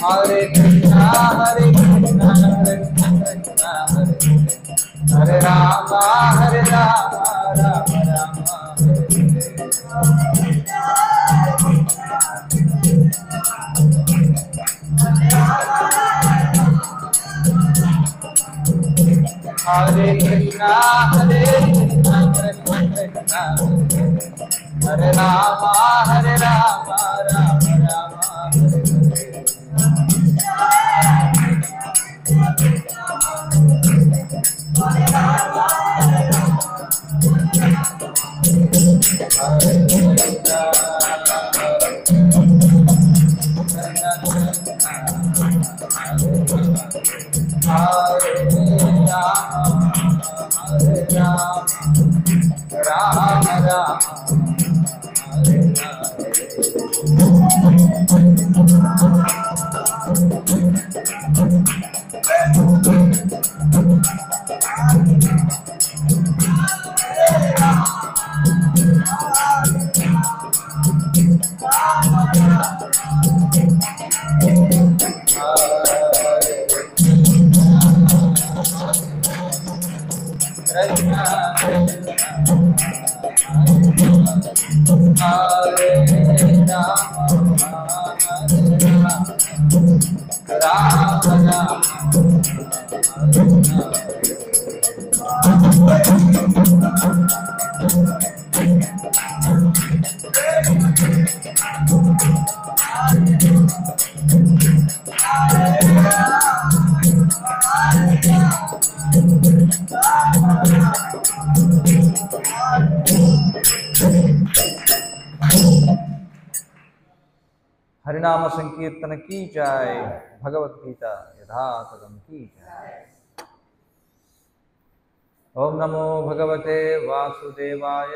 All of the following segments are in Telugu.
Hare Krishna, Hare Krishna, Krishna Ram हरे राम राम राम हरे कृष्णा कृष्णा कृष्णा हरे राम राम राम राम राम हरिनाम संकीर्तन की जय। भगवत गीता यथातथम की जय। ओम नमो भगवते वासुदेवाय।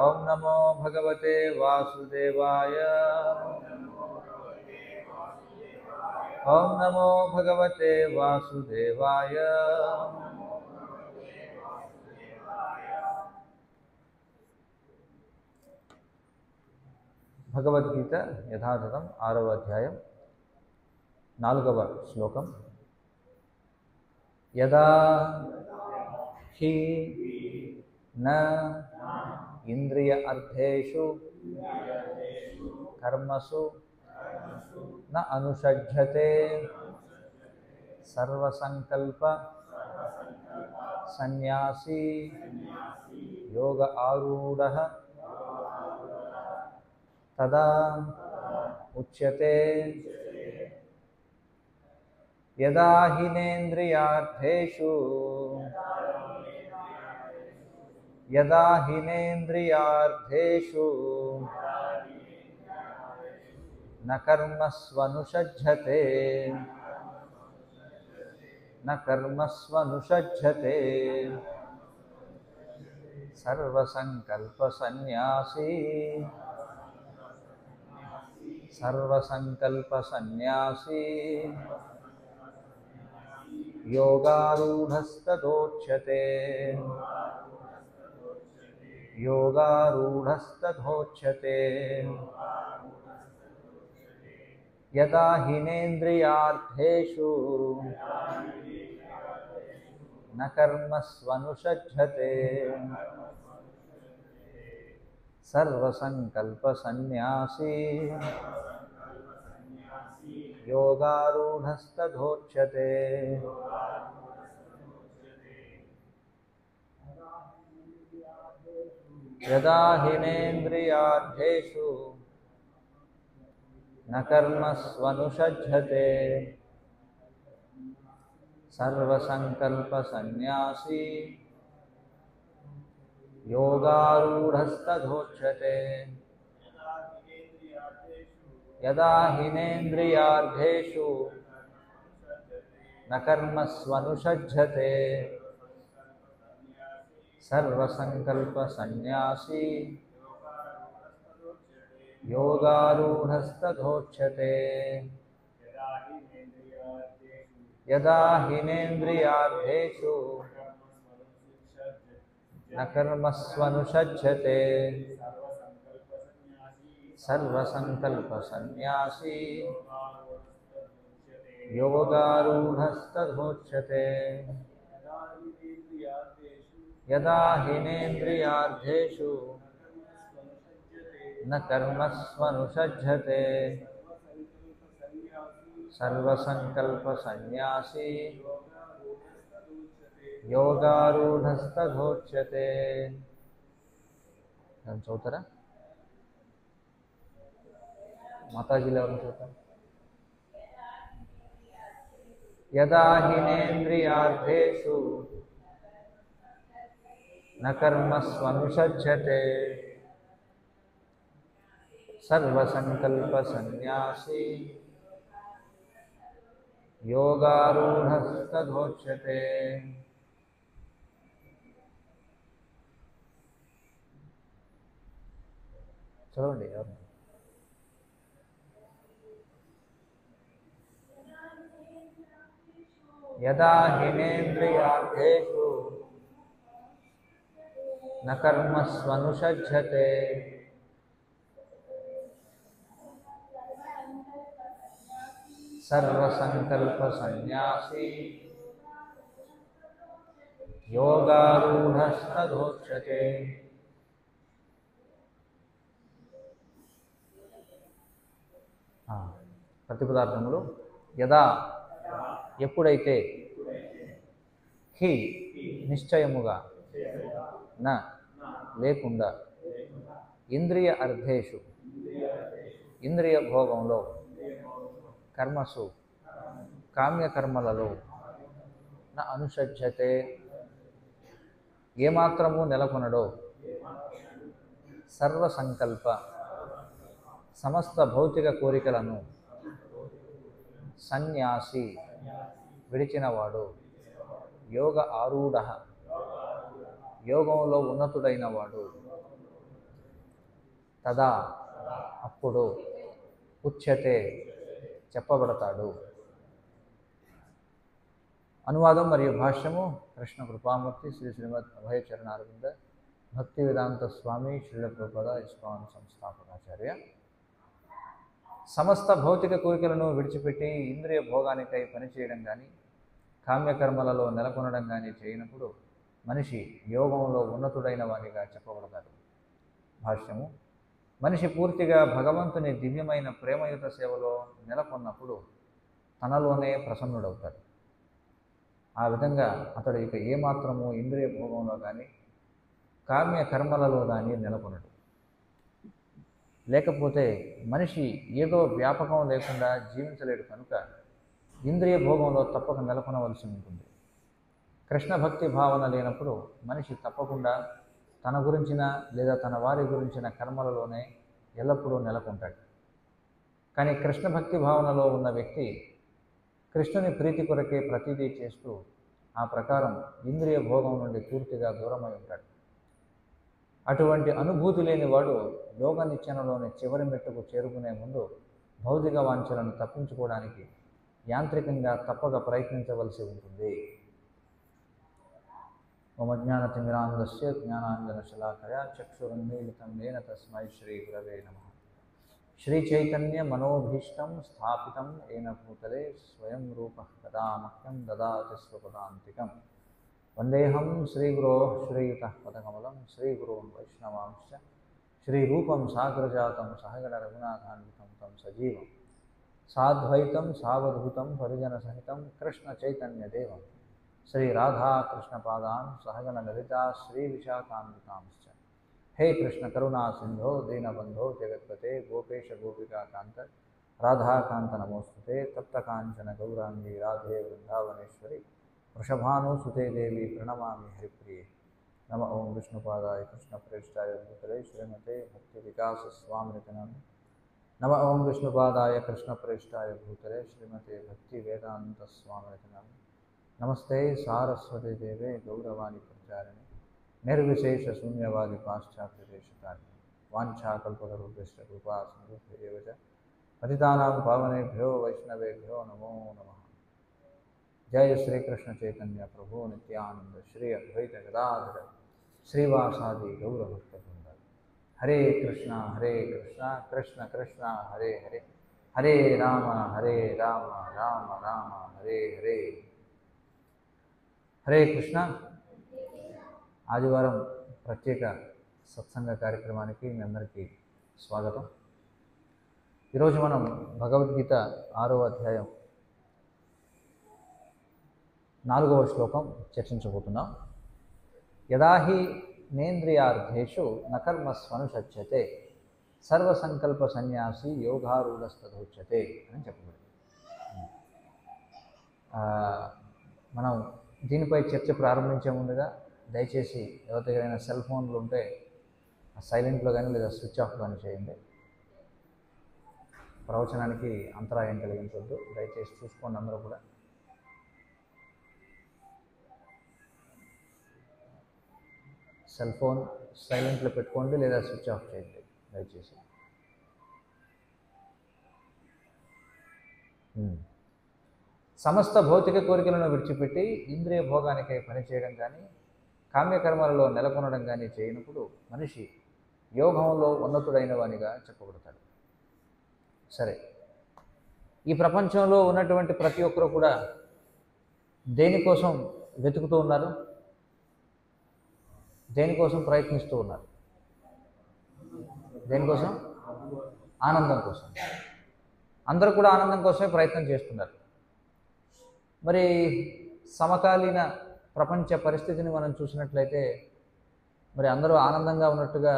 ओम नमो भगवते वासुदेवाय। ओम नमो भगवते वासुदेवाय। భగవద్గీత యథాతథం 6వ అధ్యాయం 4వ శ్లోకం. యదా హి న ఇంద్రియ అర్థేషు కర్మసు న అనుషజ్యతే సర్వసంకల్ప సన్యాసీ యోగ ఆరూఢః తదా ఉచ్యతే. యదా హినేంద్రియార్థేషు న కర్మస్వనుషజ్యతే సర్వసంకల్పసన్యాసీ యోగారూఢస్తదోచ్యతే. యదా హినేంద్రియార్థేషు న కర్మస్వనుషజ్యతే సర్వసంకల్పసన్యాసీ యోగారూఢస్తదోచ్యతే. యదా హినేంద్రియార్థేషు న కర్మస్వనుషజ్యతే సర్వసంకల్పసన్యాసీ యోగారూఢస్తదోచ్యతే. యదా హినేంద్రియార్థేషు న కర్మస్వనుషజ్యతే సర్వసంకల్పసన్యాసీ యోగారూఢస్తదోచ్యతే. యదా హినేంద్రియార్థేషు న కర్మస్వనుషజ్యతే సర్వసంకల్పసన్యాసీ योगारूढस्तदोच्यते यदा हिनेन्द्रियार्थेषु न कर्मस्वनुषज्यते सर्वसंकल्पसन्न्यासी योगारूढस्तदोच्यते। चौतरा माताजी ఎవరు చదువుతారు? यदा हिनेन्द्रियार्थेषु न कर्मस्वनुषज्यते सर्वसंकल्पसन्न्यासी योगारूढस्तदोच्यते। చదవండి ఎవరు? यदा हिनेन्द्रियार्थेषु न कर्मस्वनुषज्यते सर्वसंकल्पसन्न्यासी योगारूढस्तदोच्यते। ప్రతిపదార్థములు యదా ఎప్పుడైతే హి నిశ్చయముగా న లేకుండా ఇంద్రియ అర్థేషు ఇంద్రియ భోగంలో కర్మసు కామ్యకర్మలలో న అనుషజ్యతే ఏమాత్రము నెలకొనడో సర్వసంకల్ప సమస్త భౌతిక కోరికలను సన్యాసి విడిచినవాడు యోగ ఆరూఢ యోగంలో ఉన్నతుడైన వాడు తదా అప్పుడు ఉచ్యతే చెప్పబడతాడు. అనువాదం మరియు భాష్యము కృష్ణ కృపామూర్తి శ్రీ శ్రీమద్ అభయ చరణారవింద భక్తి వేదాంత స్వామి శ్రీల ప్రభుపాద ఇస్కాన్ సంస్థాపకాచార్య. సమస్త భౌతిక కోరికలను విడిచిపెట్టి ఇంద్రియ భోగానికై పనిచేయడం కానీ కామ్యకర్మలలో నెలకొనడం కానీ చేయనప్పుడు మనిషి యోగంలో ఉన్నతుడైన వానిగా చెప్పబడతాడు. భాష్యము మనిషి పూర్తిగా భగవంతుని దివ్యమైన ప్రేమయుత సేవలో నెలకొన్నప్పుడు తనలోనే ప్రసన్నుడవుతాడు. ఆ విధంగా అతడు ఇక ఏమాత్రము ఇంద్రియ భోగంలో కానీ కామ్యకర్మలలో కానీ నెలకొనడు. లేకపోతే మనిషి ఏదో వ్యాపకం లేకుండా జీవించలేడు కనుక ఇంద్రియ భోగంలో తప్పక నెలకొనవలసి ఉంటుంది. కృష్ణ భక్తి భావన లేనప్పుడు మనిషి తప్పకుండా తన గురించిన లేదా తన వారి గురించిన కర్మలలోనే ఎల్లప్పుడూ నెలకొంటాడు. కానీ కృష్ణ భక్తి భావనలో ఉన్న వ్యక్తి కృష్ణుని ప్రీతి కొరకే ప్రతిదీ చేస్తూ ఆ ప్రకారం ఇంద్రియ భోగం నుండి పూర్తిగా దూరమై ఉంటాడు. అటువంటి అనుభూతి లేని వాడు యోగ నిచ్చెనలోని చివరి మెట్టుకు చేరుకునే ముందు భౌతిక వాంఛలను తప్పించుకోవడానికి యాంత్రికంగా తప్పక ప్రయత్నించవలసి ఉంటుంది. ఓమజ్ఞానతిమిరాంధస్య జ్ఞానాంజనశలాకయా చక్షురున్మీలితం येन తస్మై శ్రీ గురవే నమః. శ్రీచైతన్య మనోభీష్టం స్థాపితం येन భూతలే స్వయం రూపః కదా మహ్యం దదాతి స్వపదాంతికం. వందేహం శ్రీగురోః శ్రీయుతః పదకమలం శ్రీగురోన్ వైష్ణవాంశ్చ శ్రీరూపం సాగ్రజాతం సహగణ రఘునాథాన్వితం తం సజీవం సాద్వైతం సావధూతం పరిజనసహితం కృష్ణ చైతన్యదేవం శ్రీ రాధాకృష్ణపాదాన్ సహగణ లలితా శ్రీ విశాఖాన్వితాంశ్చ. హే కృష్ణ కరుణా సింధో దీనబంధో జగత్పతే గోపేశ గోపికాకాంత రాధాకాంత నమోస్తుతే. తప్త కాంచన గౌరాంగి రాధే వృందావనేశ్వరి వృషభానుసుతే దేవి ప్రణమామి హరిప్రియే. నమ ఓం విష్ణుపాదాయ కృష్ణప్రేష్టాయ భూతలే శ్రీమతే భక్తి వికాస స్వామినితనం. నమ ఓం విష్ణుపాదాయ కృష్ణప్రేష్టాయ భూతలే శ్రీమతే భక్తి వేదాంత స్వామినితనం. నమస్తే సారస్వతి దేవే గౌరవాణి ప్రచారిణి నిర్విశేష శూన్యవాది పాశ్చాత్య దేశకారిణి వాంఛాకల్పతరుభ్యశ్చ కృపా సింధుభ్యైవ చ పతితానాం పావనేభ్యో వైష్ణవేభ్యో నమో నమః. జయ శ్రీకృష్ణ చైతన్య ప్రభు నిత్యానంద శ్రీ అద్వైత గదాధర శ్రీవాసాది గౌరభక్తవృంద. హరే కృష్ణ కృష్ణ కృష్ణ హరే హరే హరే రామ హరే రామ రామ రామ హరే హరే. హరే కృష్ణ. ఆదివారం ప్రత్యేక సత్సంగ కార్యక్రమానికి మీ అందరికీ స్వాగతం. ఈరోజు మనం భగవద్గీత 6వ అధ్యాయం 4వ శ్లోకం చర్చించబోతున్నాం. యదాహి నేంద్రియార్థేషు నకర్మస్వనుషజ్యతే సర్వసంకల్ప సన్యాసి యోగారూఢస్తదోచ్యతే అని చెప్పబడింది. మనం దీనిపై చర్చ ప్రారంభించే ముందుగా దయచేసి ఎవరి దగ్గరైనా సెల్ ఫోన్లు ఉంటే సైలెంట్లో కానీ లేదా స్విచ్ ఆఫ్ కానీ చేయండి. ప్రవచనానికి అంతరాయం కలిగించవద్దు. దయచేసి చూసుకోండి అందరూ కూడా. సెల్ ఫోన్ సైలెంట్లో పెట్టుకోండి లేదా స్విచ్ ఆఫ్ చేయండి దయచేసి. సమస్త భౌతిక కోరికలను విడిచిపెట్టి ఇంద్రియ భోగానికై పనిచేయడం కానీ కామ్యకర్మలలో నెలకొనడం కానీ చేయనప్పుడు మనిషి యోగంలో ఉన్నతుడైన వానిగా చెప్పబడతాడు. సరే, ఈ ప్రపంచంలో ఉన్నటువంటి ప్రతి ఒక్కరు కూడా దేనికోసం వెతుకుతూ ఉన్నారు? దేనికోసం ప్రయత్నిస్తూ ఉన్నారు? దేనికోసం? ఆనందం కోసం. అందరూ కూడా ఆనందం కోసమే ప్రయత్నం చేస్తున్నారు. మరి సమకాలీన ప్రపంచ పరిస్థితిని మనం చూసినట్లయితే మరి అందరూ ఆనందంగా ఉన్నట్టుగా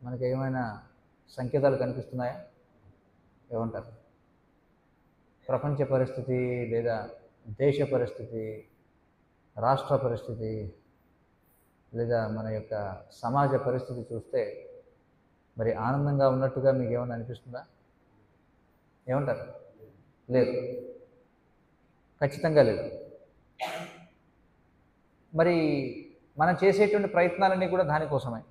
మనకి ఏమైనా సంకేతాలు కనిపిస్తున్నాయా? ఏమంటారు? ప్రపంచ పరిస్థితి లేదా దేశ పరిస్థితి, రాష్ట్ర పరిస్థితి లేదా మన యొక్క సమాజ పరిస్థితి చూస్తే మరి ఆనందంగా ఉన్నట్టుగా మీకు ఏమైనా అనిపిస్తుందా? ఏమంటారు? లేదు, ఖచ్చితంగా లేదు. మరి మనం చేసేటువంటి ప్రయత్నాలన్నీ కూడా దానికోసమే.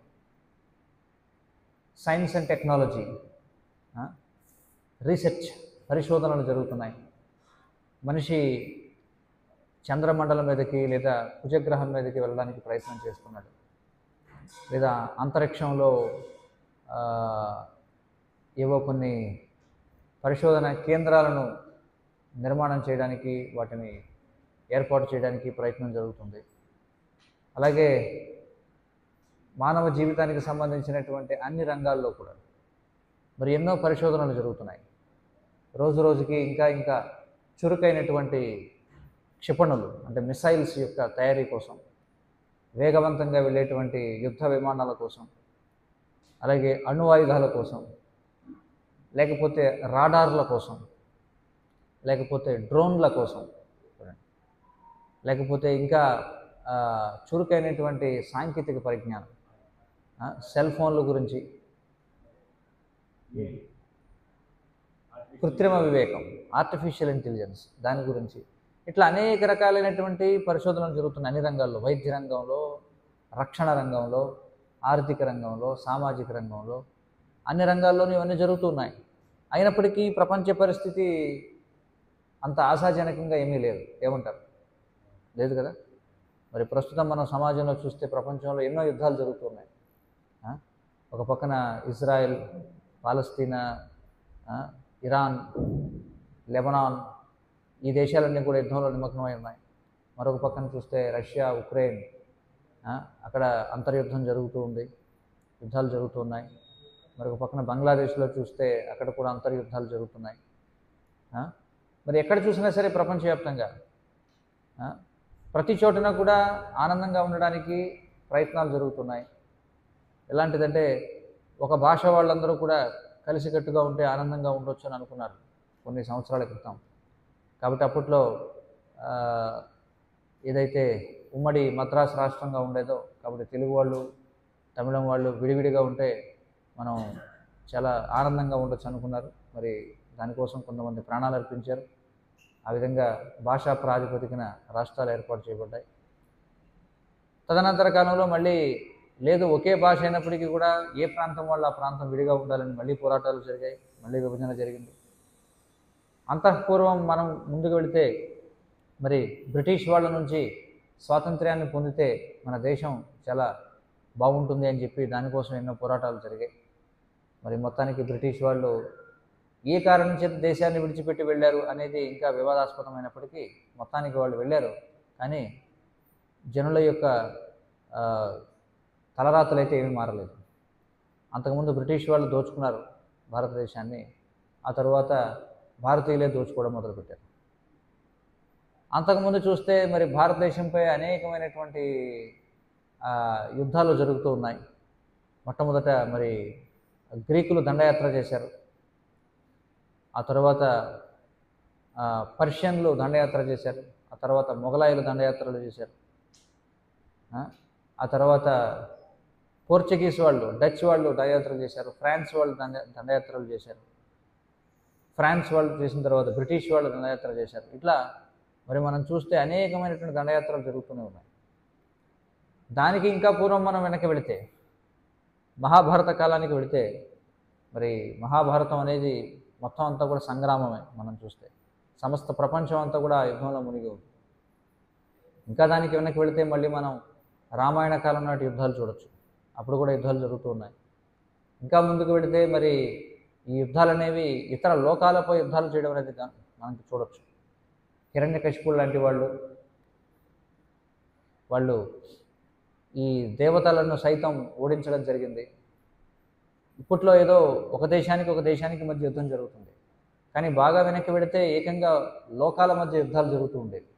సైన్స్ అండ్ టెక్నాలజీ, రీసెర్చ్, పరిశోధనలు జరుగుతున్నాయి. మనిషి చంద్రమండలం మీదకి లేదా కుజగ్రహం మీదకి వెళ్ళడానికి ప్రయత్నం చేస్తున్నాడు, లేదా అంతరిక్షంలో ఏవో కొన్ని పరిశోధన కేంద్రాలను నిర్మాణం చేయడానికి, వాటిని ఏర్పాటు చేయడానికి ప్రయత్నం జరుగుతుంది. అలాగే మానవ జీవితానికి సంబంధించినటువంటి అన్ని రంగాల్లో కూడా మరి ఎన్నో పరిశోధనలు జరుగుతున్నాయి. రోజు రోజుకి ఇంకా ఇంకా చురుకైనటువంటి క్షిపణులు అంటే మిసైల్స్ యొక్క తయారీ కోసం, వేగవంతంగా వెళ్ళేటువంటి యుద్ధ విమానాల కోసం, అలాగే అణు ఆయుధాల కోసం, లేకపోతే రాడార్ల కోసం, లేకపోతే డ్రోన్ల కోసం, లేకపోతే ఇంకా చురుకైనటువంటి సాంకేతిక పరిజ్ఞానం, సెల్ ఫోన్ల గురించి, కృత్రిమ వివేకం, ఆర్టిఫిషియల్ ఇంటెలిజెన్స్ దాని గురించి, ఇట్లా అనేక రకాలైనటువంటి పరిశోధనలు జరుగుతున్నాయి అన్ని రంగాల్లో. వైద్య రంగంలో, రక్షణ రంగంలో, ఆర్థిక రంగంలో, సామాజిక రంగంలో, అన్ని రంగాల్లోనూ ఇవన్నీ జరుగుతున్నాయి. అయినప్పటికీ ప్రపంచ పరిస్థితి అంత ఆశాజనకంగా ఏమీ లేదు. ఏమంటారు? లేదు కదా. మరి ప్రస్తుతం మనం సమాజంలో చూస్తే ప్రపంచంలో ఎన్నో యుద్ధాలు జరుగుతున్నాయి. ఒక పక్కన ఇజ్రాయెల్, పాలస్తీనా, ఇరాన్, లెబనాన్, ఈ దేశాలన్నీ కూడా యుద్ధంలో నిమగ్నమై ఉన్నాయి. మరొక పక్కన చూస్తే రష్యా, ఉక్రెయిన్, అక్కడ అంతర్యుద్ధం జరుగుతూ ఉంది, యుద్ధాలు జరుగుతూ ఉన్నాయి. మరొక పక్కన బంగ్లాదేశ్లో చూస్తే అక్కడ కూడా అంతర్యుద్ధాలు జరుగుతున్నాయి. మరి ఎక్కడ చూసినా సరే ప్రపంచవ్యాప్తంగా ప్రతి చోటున కూడా ఆనందంగా ఉండడానికి ప్రయత్నాలు జరుగుతున్నాయి. ఎలాంటిదంటే ఒక భాష వాళ్ళందరూ కూడా కలిసికట్టుగా ఉంటే ఆనందంగా ఉండొచ్చు అని అనుకున్నారు కొన్ని సంవత్సరాల క్రితం. కాబట్టి అప్పట్లో ఏదైతే ఉమ్మడి మద్రాసు రాష్ట్రంగా ఉండేదో, కాబట్టి తెలుగు వాళ్ళు, తమిళం వాళ్ళు విడివిడిగా ఉంటే మనం చాలా ఆనందంగా ఉండొచ్చు అనుకున్నారు. మరి దానికోసం కొంతమంది ప్రాణాలు అర్పించారు. ఆ విధంగా భాషా ప్రాతిపదికన రాష్ట్రాలు ఏర్పాటు చేయబడ్డాయి. తదనంతర కాలంలో మళ్ళీ లేదు, ఒకే భాష అయినప్పటికీ కూడా ఏ ప్రాంతం వాళ్ళు ఆ ప్రాంతం విడిగా ఉండాలని మళ్ళీ పోరాటాలు జరిగాయి, మళ్ళీ విభజన జరిగింది. అంతఃపూర్వం మనం ముందుకు వెళితే మరి బ్రిటిష్ వాళ్ళ నుంచి స్వాతంత్ర్యాన్ని పొందితే మన దేశం చాలా బాగుంటుంది అని చెప్పి దానికోసం ఎన్నో పోరాటాలు జరిగాయి. మరి మొత్తానికి బ్రిటిష్ వాళ్ళు ఏ కారణం చేత దేశాన్ని విడిచిపెట్టి వెళ్ళారు అనేది ఇంకా వివాదాస్పదమైనప్పటికీ మొత్తానికి వాళ్ళు వెళ్ళారు. కానీ జనుల యొక్క తలరాతలు అయితే ఏమీ మారలేదు. అంతకుముందు బ్రిటిష్ వాళ్ళు దోచుకున్నారు భారతదేశాన్ని, ఆ తర్వాత భారతీయులే దోచుకోవడం మొదలుపెట్టారు. అంతకుముందు చూస్తే మరి భారతదేశంపై అనేకమైనటువంటి యుద్ధాలు జరుగుతూ ఉన్నాయి. మొట్టమొదట మరి గ్రీకులు దండయాత్ర చేశారు, ఆ తర్వాత పర్షియన్లు దండయాత్ర చేశారు, ఆ తర్వాత మొఘలాయులు దండయాత్రలు చేశారు, ఆ తర్వాత పోర్చుగీస్ వాళ్ళు, డచ్ వాళ్ళు దండయాత్రలు చేశారు, ఫ్రాన్స్ వాళ్ళు దండయాత్రలు చేశారు, ఫ్రాన్స్ వాళ్ళు చేసిన తర్వాత బ్రిటిష్ వాళ్ళు దండయాత్ర చేశారు. ఇట్లా మరి మనం చూస్తే అనేకమైనటువంటి దండయాత్రలు జరుగుతూనే ఉన్నాయి. దానికి ఇంకా పూర్వం మనం వెనక్కి వెళితే మహాభారత కాలానికి వెళితే మరి మహాభారతం అనేది మొత్తం అంతా కూడా సంగ్రామమే. మనం చూస్తే సమస్త ప్రపంచం అంతా కూడా యుద్ధంలో మునిగి ఉంది. ఇంకా దానికి వెనక్కి వెళితే మళ్ళీ మనం రామాయణ కాలం నాటి యుద్ధాలు చూడొచ్చు, అప్పుడు కూడా యుద్ధాలు జరుగుతూ ఉన్నాయి. ఇంకా ముందుకు వెళితే మరి ఈ యుద్ధాలు అనేవి ఇతర లోకాలపై యుద్ధాలు చేయడం అనేది మనకి చూడొచ్చు. హిరణ్యకశిపుడు లాంటి వాళ్ళు ఈ దేవతలను సైతం ఓడించడం జరిగింది. ఇప్పట్లో ఏదో ఒక దేశానికి మధ్య యుద్ధం జరుగుతుంది, కానీ బాగా వెనక్కి వెళితే ఏకంగా లోకాల మధ్య యుద్ధాలు జరుగుతూ ఉండేవి.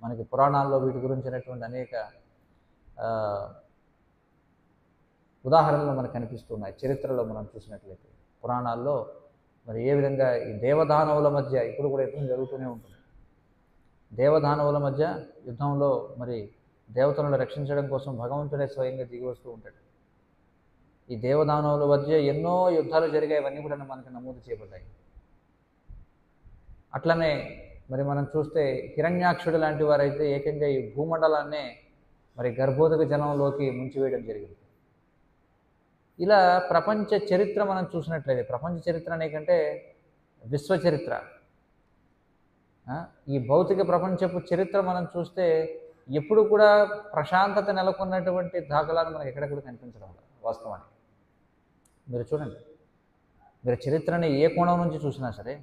మనకి పురాణాల్లో వీటి గురించినటువంటి అనేక ఉదాహరణలు మనకు కనిపిస్తున్నాయి. చరిత్రలో మనం చూసినట్లయితే పురాణాల్లో మరి ఏ విధంగా ఈ దేవదానవుల మధ్య ఇప్పుడు కూడా యుద్ధం జరుగుతూనే ఉంటుంది. దేవదానవుల మధ్య యుద్ధంలో మరి దేవతలను రక్షించడం కోసం భగవంతుడే స్వయంగా దిగి వస్తూ ఉంటాడు. ఈ దేవదానవుల మధ్య ఎన్నో యుద్ధాలు జరిగాయి, అవన్నీ కూడా మనకు నమోదు చేయబడ్డాయి. అట్లనే మరి మనం చూస్తే హిరణ్యాక్షుడు లాంటి వారైతే ఏకంగా ఈ భూమండలాన్నే మరి గర్భోదక జలంలోకి ముంచివేయడం జరిగింది. ఇలా ప్రపంచ చరిత్ర మనం చూసినట్లయితే, ప్రపంచ చరిత్ర అనేకంటే విశ్వ చరిత్ర, ఈ భౌతిక ప్రపంచపు చరిత్ర మనం చూస్తే ఎప్పుడు కూడా ప్రశాంతత నెలకొన్నటువంటి దాఖలాలు మనకి ఎక్కడ కూడా కనిపించడం లేదు. వాస్తవానికి మీరు చూడండి, మీరు చరిత్రని ఏ కోణం నుంచి చూసినా సరే,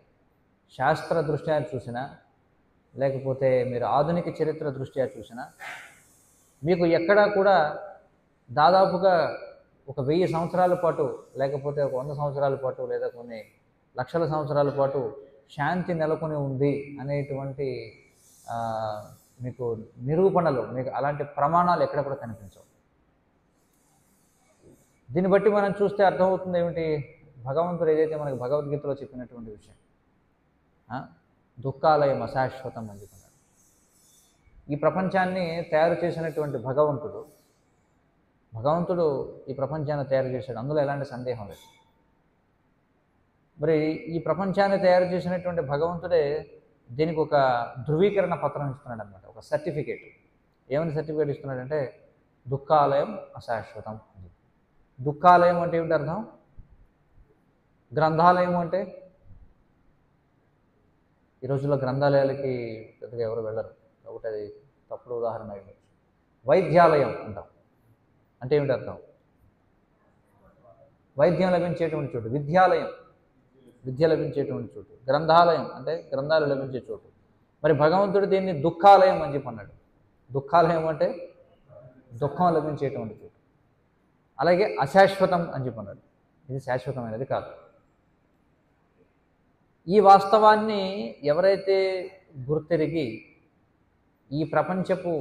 శాస్త్ర దృష్ట్యా చూసినా లేకపోతే మీరు ఆధునిక చరిత్ర దృష్ట్యా చూసినా, మీకు ఎక్కడా కూడా దాదాపుగా ఒక 1000 సంవత్సరాల పాటు లేకపోతే ఒక 100 సంవత్సరాల పాటు లేదా కొన్ని లక్షల సంవత్సరాల పాటు శాంతి నెలకొని ఉంది అనేటువంటి మీకు నిరూపణలు, మీకు అలాంటి ప్రమాణాలు ఎక్కడ కూడా కనిపించవు. దీన్ని బట్టి మనం చూస్తే అర్థమవుతుంది ఏమిటి, భగవంతుడు ఏదైతే మనకు భగవద్గీతలో చెప్పినటువంటి విషయం, దుఃఖాలయం అశాశ్వతం అని చెప్పినాడు. ఈ ప్రపంచాన్ని తయారు చేసినటువంటి భగవంతుడు ఈ ప్రపంచాన్ని తయారు చేశాడు, అందులో ఎలాంటి సందేహం లేదు. మరి ఈ ప్రపంచాన్ని తయారు చేసినటువంటి భగవంతుడే దీనికి ఒక ధృవీకరణ పత్రం ఇస్తున్నాడు అనమాట, ఒక సర్టిఫికేట్. ఏమని సర్టిఫికేట్ ఇస్తున్నాడంటే దుఃఖాలయం అశాశ్వతం. దుఃఖాలయం అంటే ఏమిటి అర్థం? గ్రంథాలయం అంటే ఈ రోజుల్లో గ్రంథాలయాలకి పెద్దగా ఎవరు వెళ్ళరు కాబట్టి అది తప్పుడు ఉదాహరణ అయ్యవచ్చు. వైద్యాలయం అంటాం అంటే ఏమిటి అర్థం? వైద్యం లభించేటువంటి చోటు. విద్యాలయం విద్య లభించేటువంటి చోటు. గ్రంథాలయం అంటే గ్రంథాలు లభించే చోటు. మరి భగవంతుడు దీన్ని దుఃఖాలయం అని చెప్పి అన్నాడు. దుఃఖాలయం అంటే దుఃఖం లభించేటువంటి చోటు. అలాగే అశాశ్వతం అని చెప్పి అన్నాడు, ఇది శాశ్వతమైనది కాదు. ఈ వాస్తవాన్ని ఎవరైతే గుర్తెరిగి ఈ ప్రపంచపు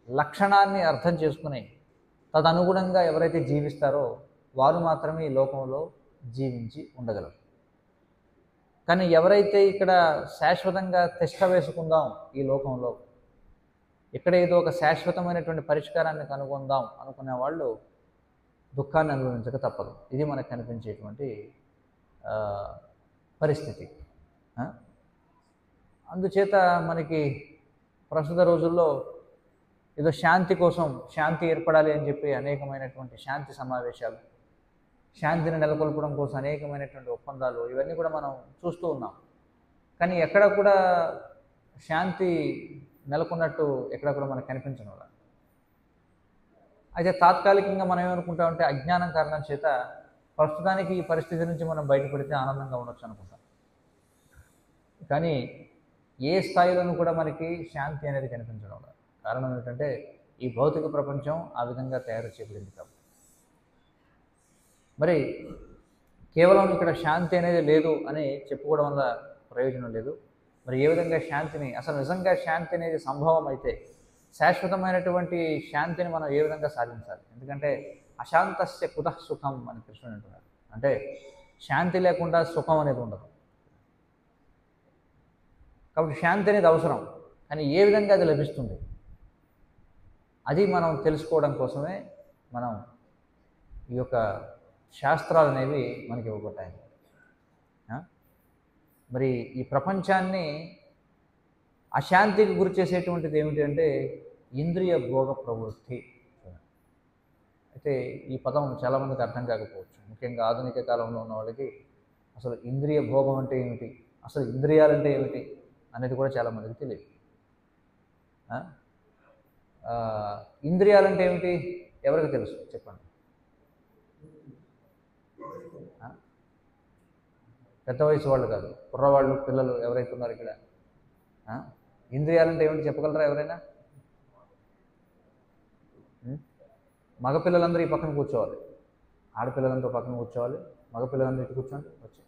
లక్షణాన్ని అర్థం చేసుకుని తదనుగుణంగా ఎవరైతే జీవిస్తారో వారు మాత్రమే ఈ లోకంలో జీవించి ఉండగలరు. కానీ ఎవరైతే ఇక్కడ శాశ్వతంగా తిష్ట వేసుకుందాం ఈ లోకంలో, ఇక్కడ ఏదో ఒక శాశ్వతమైనటువంటి పరిష్కారాన్ని కనుగొందాం అనుకునే వాళ్ళు దుఃఖాన్ని అనుభవించక తప్పదు. ఇది మనకు కనిపించేటువంటి పరిస్థితి. అందుచేత మనకి ప్రస్తుత రోజుల్లో ఏదో శాంతి కోసం, శాంతి ఏర్పడాలి అని చెప్పి అనేకమైనటువంటి శాంతి సమావేశాలు, శాంతిని నెలకొల్పడం కోసం అనేకమైనటువంటి ఒప్పందాలు, ఇవన్నీ కూడా మనం చూస్తూ ఉన్నాం. కానీ ఎక్కడ కూడా శాంతి నెలకొన్నట్టు ఎక్కడ కూడా మనకు కనిపించడం వల్ల. అయితే తాత్కాలికంగా మనం ఏమనుకుంటామంటే అజ్ఞానం కారణం చేత ప్రస్తుతానికి ఈ పరిస్థితి నుంచి మనం బయటపడితే ఆనందంగా ఉండొచ్చు అనుకుంటాం. కానీ ఏ స్థాయిలోనూ కూడా మనకి శాంతి అనేది కనిపించడం లేదు. కారణం ఏంటంటే ఈ భౌతిక ప్రపంచం ఆ విధంగా తయారు చేయబడింది కాబట్టి. మరి కేవలం ఇక్కడ శాంతి అనేది లేదు అని చెప్పుకోవడం వల్ల ప్రయోజనం లేదు. మరి ఏ విధంగా శాంతిని, అసలు నిజంగా శాంతి అనేది సంభవం అయితే శాశ్వతమైనటువంటి శాంతిని మనం ఏ విధంగా సాధించాలి? ఎందుకంటే అశాంతస్య కుతః సుఖం అని కృష్ణుడు అంటున్నారు. అంటే శాంతి లేకుండా సుఖం అనేది ఉండదు. కాబట్టి శాంతి అనేది అవసరం. కానీ ఏ విధంగా అది లభిస్తుంది, అది మనం తెలుసుకోవడం కోసమే మనం ఈ యొక్క శాస్త్రాలు అనేవి మనకి ఇవ్వబడ్డాయి. మరి ఈ ప్రపంచాన్ని అశాంతికి గురి చేసేటువంటిది ఏమిటి అంటే ఇంద్రియ భోగ ప్రవృత్తి. అయితే ఈ పదం చాలామందికి అర్థం కాకపోవచ్చు. ముఖ్యంగా ఆధునిక కాలంలో ఉన్న వాళ్ళకి అసలు ఇంద్రియ భోగం అంటే ఏమిటి, అసలు ఇంద్రియాలంటే ఏమిటి అనేది కూడా చాలామందికి తెలియదు. ఇంద్రియాలంటే ఏమిటి ఎవరికి తెలుసు చెప్పండి? పెద్ద వయసు వాళ్ళు కాదు, కుర్రవాళ్ళు, పిల్లలు ఎవరైతే ఉన్నారు ఇక్కడ, ఇంద్రియాలంటే ఏమిటి చెప్పగలరా ఎవరైనా? మగపిల్లలందరూ ఈ పక్కన కూర్చోవాలి, ఆడపిల్లలందరూ పక్కన కూర్చోవాలి, మగపిల్లలందరూ ఇటు కూర్చోండి, వచ్చి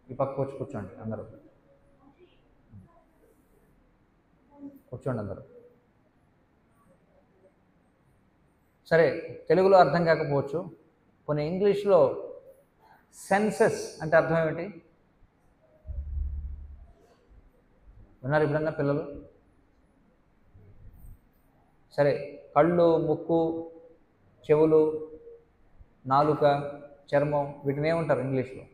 ఈ పక్క వచ్చి కూర్చోండి, అందరూ కూర్చోండి అందరూ. సరే, తెలుగులో అర్థం కాకపోవచ్చు, కొన్ని ఇంగ్లీష్లో సెన్సెస్ అంటే అర్థం ఏమిటి విన్నారు ఎప్పుడన్నా పిల్లలు? సరే, కళ్ళు, ముక్కు, చెవులు, నాలుక, చర్మం, వీటిని ఏమంటారు ఇంగ్లీష్లో?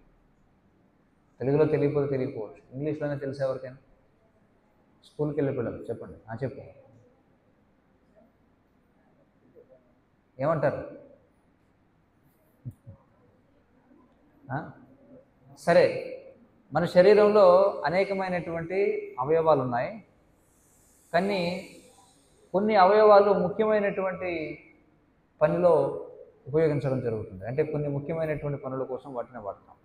తెలుగులో తెలియకపోవచ్చు, ఇంగ్లీష్లోనే తెలిసే ఎవరికైనా? స్కూల్కి వెళ్ళే పిల్లలు చెప్పండి. చెప్పు, ఏమంటారు? సరే, మన శరీరంలో అనేకమైనటువంటి అవయవాలు ఉన్నాయి. కానీ కొన్ని అవయవాలు ముఖ్యమైనటువంటి పనిలో ఉపయోగించడం జరుగుతుంది. అంటే కొన్ని ముఖ్యమైనటువంటి పనుల కోసం వాటిని వాడతాం.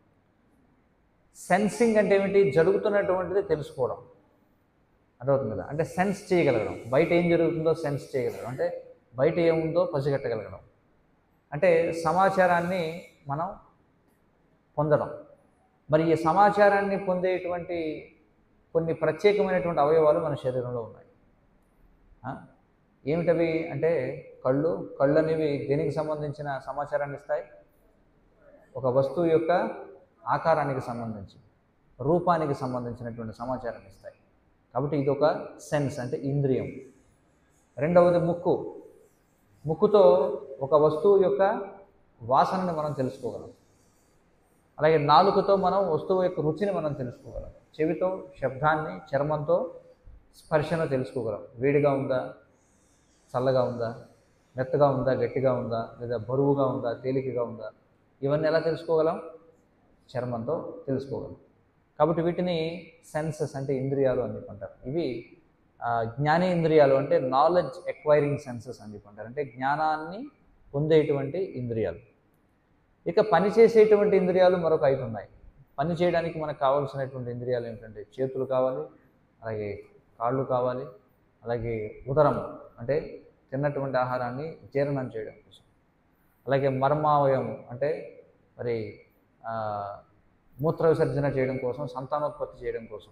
సెన్సింగ్ అంటే ఏమిటి? జరుగుతున్నటువంటిది తెలుసుకోవడం, అర్థమవుతుంది కదా? అంటే సెన్స్ చేయగలగడం, బయట ఏం జరుగుతుందో సెన్స్ చేయగలగడం, అంటే బయట ఏముందో పసిగట్టగలగడం, అంటే సమాచారాన్ని మనం పొందడం. మరి ఈ సమాచారాన్ని పొందేటువంటి కొన్ని ప్రత్యేకమైనటువంటి అవయవాలు మన శరీరంలో ఉన్నాయి. ఏమిటవి అంటే కళ్ళు అనేవి దేనికి సంబంధించిన సమాచారాన్ని ఇస్తాయి? ఒక వస్తువు యొక్క ఆకారానికి సంబంధించి, రూపానికి సంబంధించినటువంటి సమాచారాన్ని ఇస్తాయి. కాబట్టి ఇది ఒక సెన్స్, అంటే ఇంద్రియం. రెండవది ముక్కుతో ఒక వస్తువు యొక్క వాసనని మనం తెలుసుకోగలం. అలాగే నాలుకతో మనం వస్తువు యొక్క రుచిని మనం తెలుసుకోగలం. చెవితో శబ్దాన్ని, చర్మంతో స్పర్శను తెలుసుకోగలం. వేడిగా ఉందా, చల్లగా ఉందా, మెత్తగా ఉందా, గట్టిగా ఉందా, లేదా బరువుగా ఉందా, తేలికగా ఉందా, ఇవన్నీ ఎలా తెలుసుకోగలం? చర్మంతో తెలుసుకోగలం. కాబట్టి వీటిని సెన్సెస్ అంటే ఇంద్రియాలు అని చెప్పంటారు. ఇవి జ్ఞానేంద్రియాలు, అంటే నాలెడ్జ్ ఎక్వైరింగ్ సెన్సెస్ అని చెప్పంటారు. అంటే జ్ఞానాన్ని పొందేటువంటి ఇంద్రియాలు. ఇక పని చేసేటువంటి ఇంద్రియాలు మరొక 5 ఉన్నాయి. పని చేయడానికి మనకు కావాల్సినటువంటి ఇంద్రియాలు ఏమిటంటే చేతులు కావాలి, అలాగే కాళ్ళు కావాలి, అలాగే ఉదరం అంటే తిన్నటువంటి ఆహారాన్ని జీర్ణం చేయడం కోసం, అలాగే మర్మావయం అంటే మరి మూత్ర విసర్జన చేయడం కోసం, సంతానోత్పత్తి చేయడం కోసం,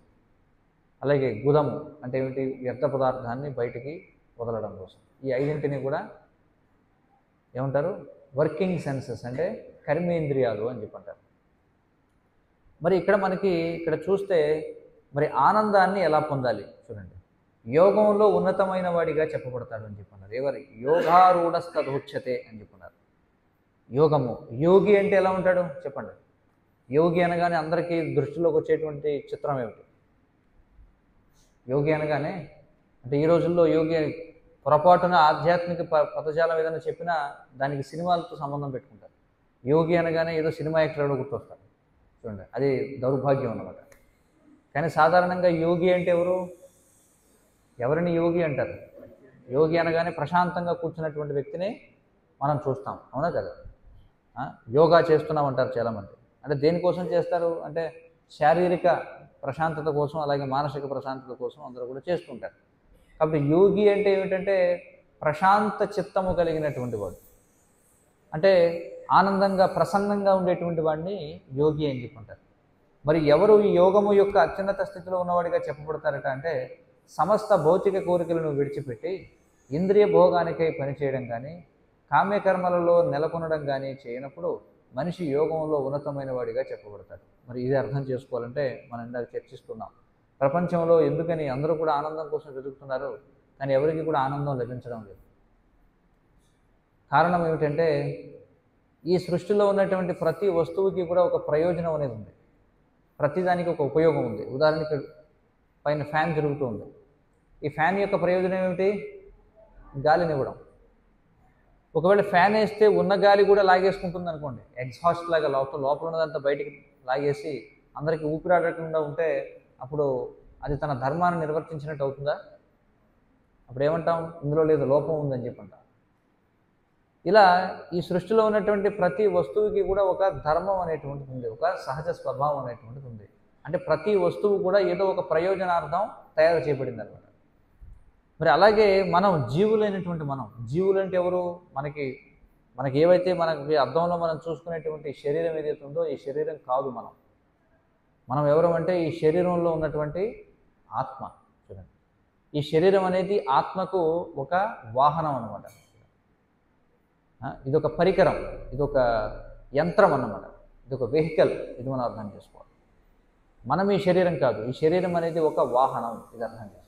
అలాగే గుదము అంటే ఏమిటి? వ్యర్థ పదార్థాన్ని బయటికి వదలడం కోసం. ఈ 5ంటిని కూడా ఏమంటారు? వర్కింగ్ సెన్సెస్, అంటే కర్మేంద్రియాలు అని చెప్పంటారు. మరి ఇక్కడ చూస్తే మరి ఆనందాన్ని ఎలా పొందాలి చూడండి. యోగంలో ఉన్నతమైన వాడిగా చెప్పబడతాడు అని చెప్పన్నారు. ఎవరు? యోగారూఢస్తదోచ్యతే అని చెప్పన్నారు. యోగము, యోగి అంటే ఎలా ఉంటాడు చెప్పండి? యోగి అనగానే అందరికీ దృష్టిలోకి వచ్చేటువంటి చిత్రం ఏమిటి? యోగి అనగానే అంటే ఈ రోజుల్లో యోగి పొరపాటున ఆధ్యాత్మిక పదజాలం ఏదైనా చెప్పినా దానికి సినిమాలతో సంబంధం పెట్టుకుంటారు. యోగి అనగానే ఏదో సినిమా యాక్టర్ గుర్తొస్తారు చూడండి, అది దౌర్భాగ్యం అన్నమాట. కానీ సాధారణంగా యోగి అంటే ఎవరిని యోగి అంటారు? యోగి అనగానే ప్రశాంతంగా కూర్చున్నటువంటి వ్యక్తిని మనం చూస్తాం, అవునా కదా? యోగా చేస్తున్నామంటారు చాలామంది. అంటే దేనికోసం చేస్తారు అంటే శారీరక ప్రశాంతత కోసం, అలాగే మానసిక ప్రశాంతత కోసం అందరూ కూడా చేస్తుంటారు. కాబట్టి యోగి అంటే ఏమిటంటే ప్రశాంత చిత్తము కలిగినటువంటి వాడు, అంటే ఆనందంగా ప్రసన్నంగా ఉండేటువంటి వాడిని యోగి అని చెప్పుకుంటారు. మరి ఎవరు ఈ యోగము యొక్క అత్యున్నత స్థితిలో ఉన్నవాడిగా చెప్పబడతారట అంటే సమస్త భౌతిక కోరికలను విడిచిపెట్టి ఇంద్రియ భోగానికై పనిచేయడం కానీ, కామ్యకర్మలలో నెలకొనడం కానీ చేయనప్పుడు మనిషి యోగంలో ఉన్నతమైన వాడిగా చెప్పబడతాడు. మరి ఇది అర్థం చేసుకోవాలంటే మనం ఇందాక చర్చిస్తున్నాం, ప్రపంచంలో ఎందుకని అందరూ కూడా ఆనందం కోసం వెతుకుతున్నారు, కానీ ఎవరికి కూడా ఆనందం లభించడం లేదు. కారణం ఏమిటంటే ఈ సృష్టిలో ఉన్నటువంటి ప్రతి వస్తువుకి కూడా ఒక ప్రయోజనం అనేది ఉంది, ప్రతిదానికి ఒక ఉపయోగం ఉంది. ఉదాహరణకి పైన ఫ్యాన్ తిరుగుతూ ఉంది. ఈ ఫ్యాన్ యొక్క ప్రయోజనం ఏమిటి? గాలినివ్వడం. ఒకవేళ ఫ్యాన్ వేస్తే ఉన్న గాలి కూడా లాగేసుకుంటుంది అనుకోండి, ఎగ్జాస్ట్ లాగా లోపల ఉన్నదంతా బయటికి లాగేసి అందరికీ ఊపిరాడకుండా ఉంటే అప్పుడు అది తన ధర్మాన్ని నిర్వర్తించినట్టు అవుతుందా? అప్పుడు ఏమంటాం? ఇందులో లేదు, లోపం ఉందని చెప్పంటాం. ఇలా ఈ సృష్టిలో ఉన్నటువంటి ప్రతి వస్తువుకి కూడా ఒక ధర్మం అనేటువంటిది ఉంది, ఒక సహజ స్వభావం అనేటువంటిది ఉంది. అంటే ప్రతి వస్తువు కూడా ఏదో ఒక ప్రయోజనార్థం తయారు చేయబడింది అనమాట. మరి అలాగే మనం జీవులైనటువంటి జీవులు అంటే ఎవరు? మనకి ఏవైతే మనకి అద్దంలో మనం చూసుకునేటువంటి శరీరం ఏదైతే ఉందో ఈ శరీరం కాదు. మనం ఎవరు అంటే ఈ శరీరంలో ఉన్నటువంటి ఆత్మ. చూడండి, ఈ శరీరం అనేది ఆత్మకు ఒక వాహనం అన్నమాట. ఇదొక పరికరం, ఇదొక యంత్రం అన్నమాట, ఇదొక వెహికల్. ఇది మనం అర్థం చేసుకోవాలి. మనం ఈ శరీరం కాదు, ఈ శరీరం అనేది ఒక వాహనం, ఇది అర్థం చేసుకోవాలి.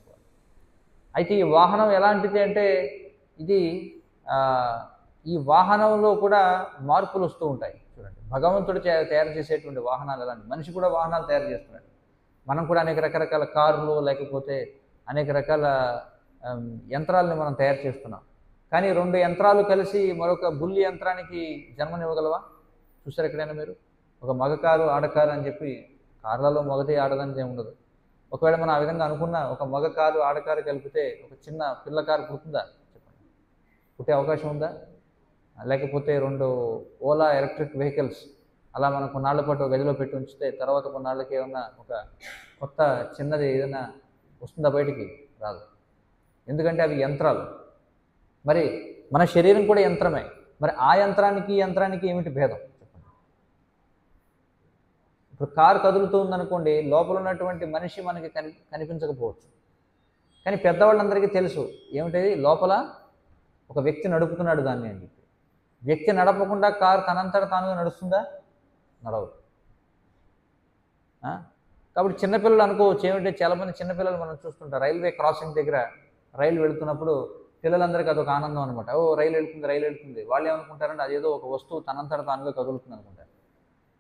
అయితే ఈ వాహనం ఎలాంటిది అంటే ఇది ఈ వాహనంలో కూడా మార్పులు వస్తూ ఉంటాయి. చూడండి, భగవంతుడు తయారు చేసేటువంటి వాహనాలు ఎలాంటి, మనిషి కూడా వాహనాలు తయారు చేస్తున్నాడు. మనం కూడా అనేక రకరకాల కార్లు లేకపోతే అనేక రకాల యంత్రాలని మనం తయారు చేస్తున్నాం. కానీ రెండు యంత్రాలు కలిసి మరొక బుల్లి యంత్రానికి జన్మనివ్వగలవా? చూసారు ఎక్కడైనా మీరు? ఒక మగ కారు ఆడకారు అని చెప్పి, కార్లలో మగది ఆడదని ఉండదు. ఒకవేళ మనం ఆ విధంగా అనుకున్నా ఒక మగ కారు ఆడకారు కలిపితే ఒక చిన్న పిల్ల కారు పుడుతుందా? చెప్పండి, పుట్టే అవకాశం ఉందా? లేకపోతే రెండు ఓలా ఎలక్ట్రిక్ వెహికల్స్ అలా మనం కొన్నాళ్ల పాటు గదిలో పెట్టి ఉంచితే తర్వాత కొన్నాళ్ళకి ఏమన్నా ఒక కొత్త చిన్నది ఏదైనా వస్తుందా? బయటికి రాదు. ఎందుకంటే అవి యంత్రాలు. మరి మన శరీరం కూడా యంత్రమే. మరి ఆ యంత్రానికి ఈ యంత్రానికి ఏమిటి భేదం చెప్పండి? ఇప్పుడు కారు కదులుతూ ఉందనుకోండి, లోపల ఉన్నటువంటి మనిషి మనకి కనిపించకపోవచ్చు, కానీ పెద్దవాళ్ళందరికీ తెలుసు ఏమిటది, లోపల ఒక వ్యక్తి నడుపుతున్నాడు దాన్ని అని చెప్పి. వ్యక్తి నడపకుండా కారు తనంతట తానుగా నడుస్తుందా? నడవదు. కాబట్టి చిన్నపిల్లలు అనుకోవచ్చు ఏమిటంటే, చాలామంది చిన్నపిల్లలు మనం చూస్తుంటారు రైల్వే క్రాసింగ్ దగ్గర రైలు వెళుతున్నప్పుడు పిల్లలందరికీ అదొక ఆనందం అనమాట. ఓ రైలు వెళ్తుంది. వాళ్ళు ఏమనుకుంటారంటే అదేదో ఒక వస్తువు తనంతట తానుగా కదులుతుంది అనుకుంటారు.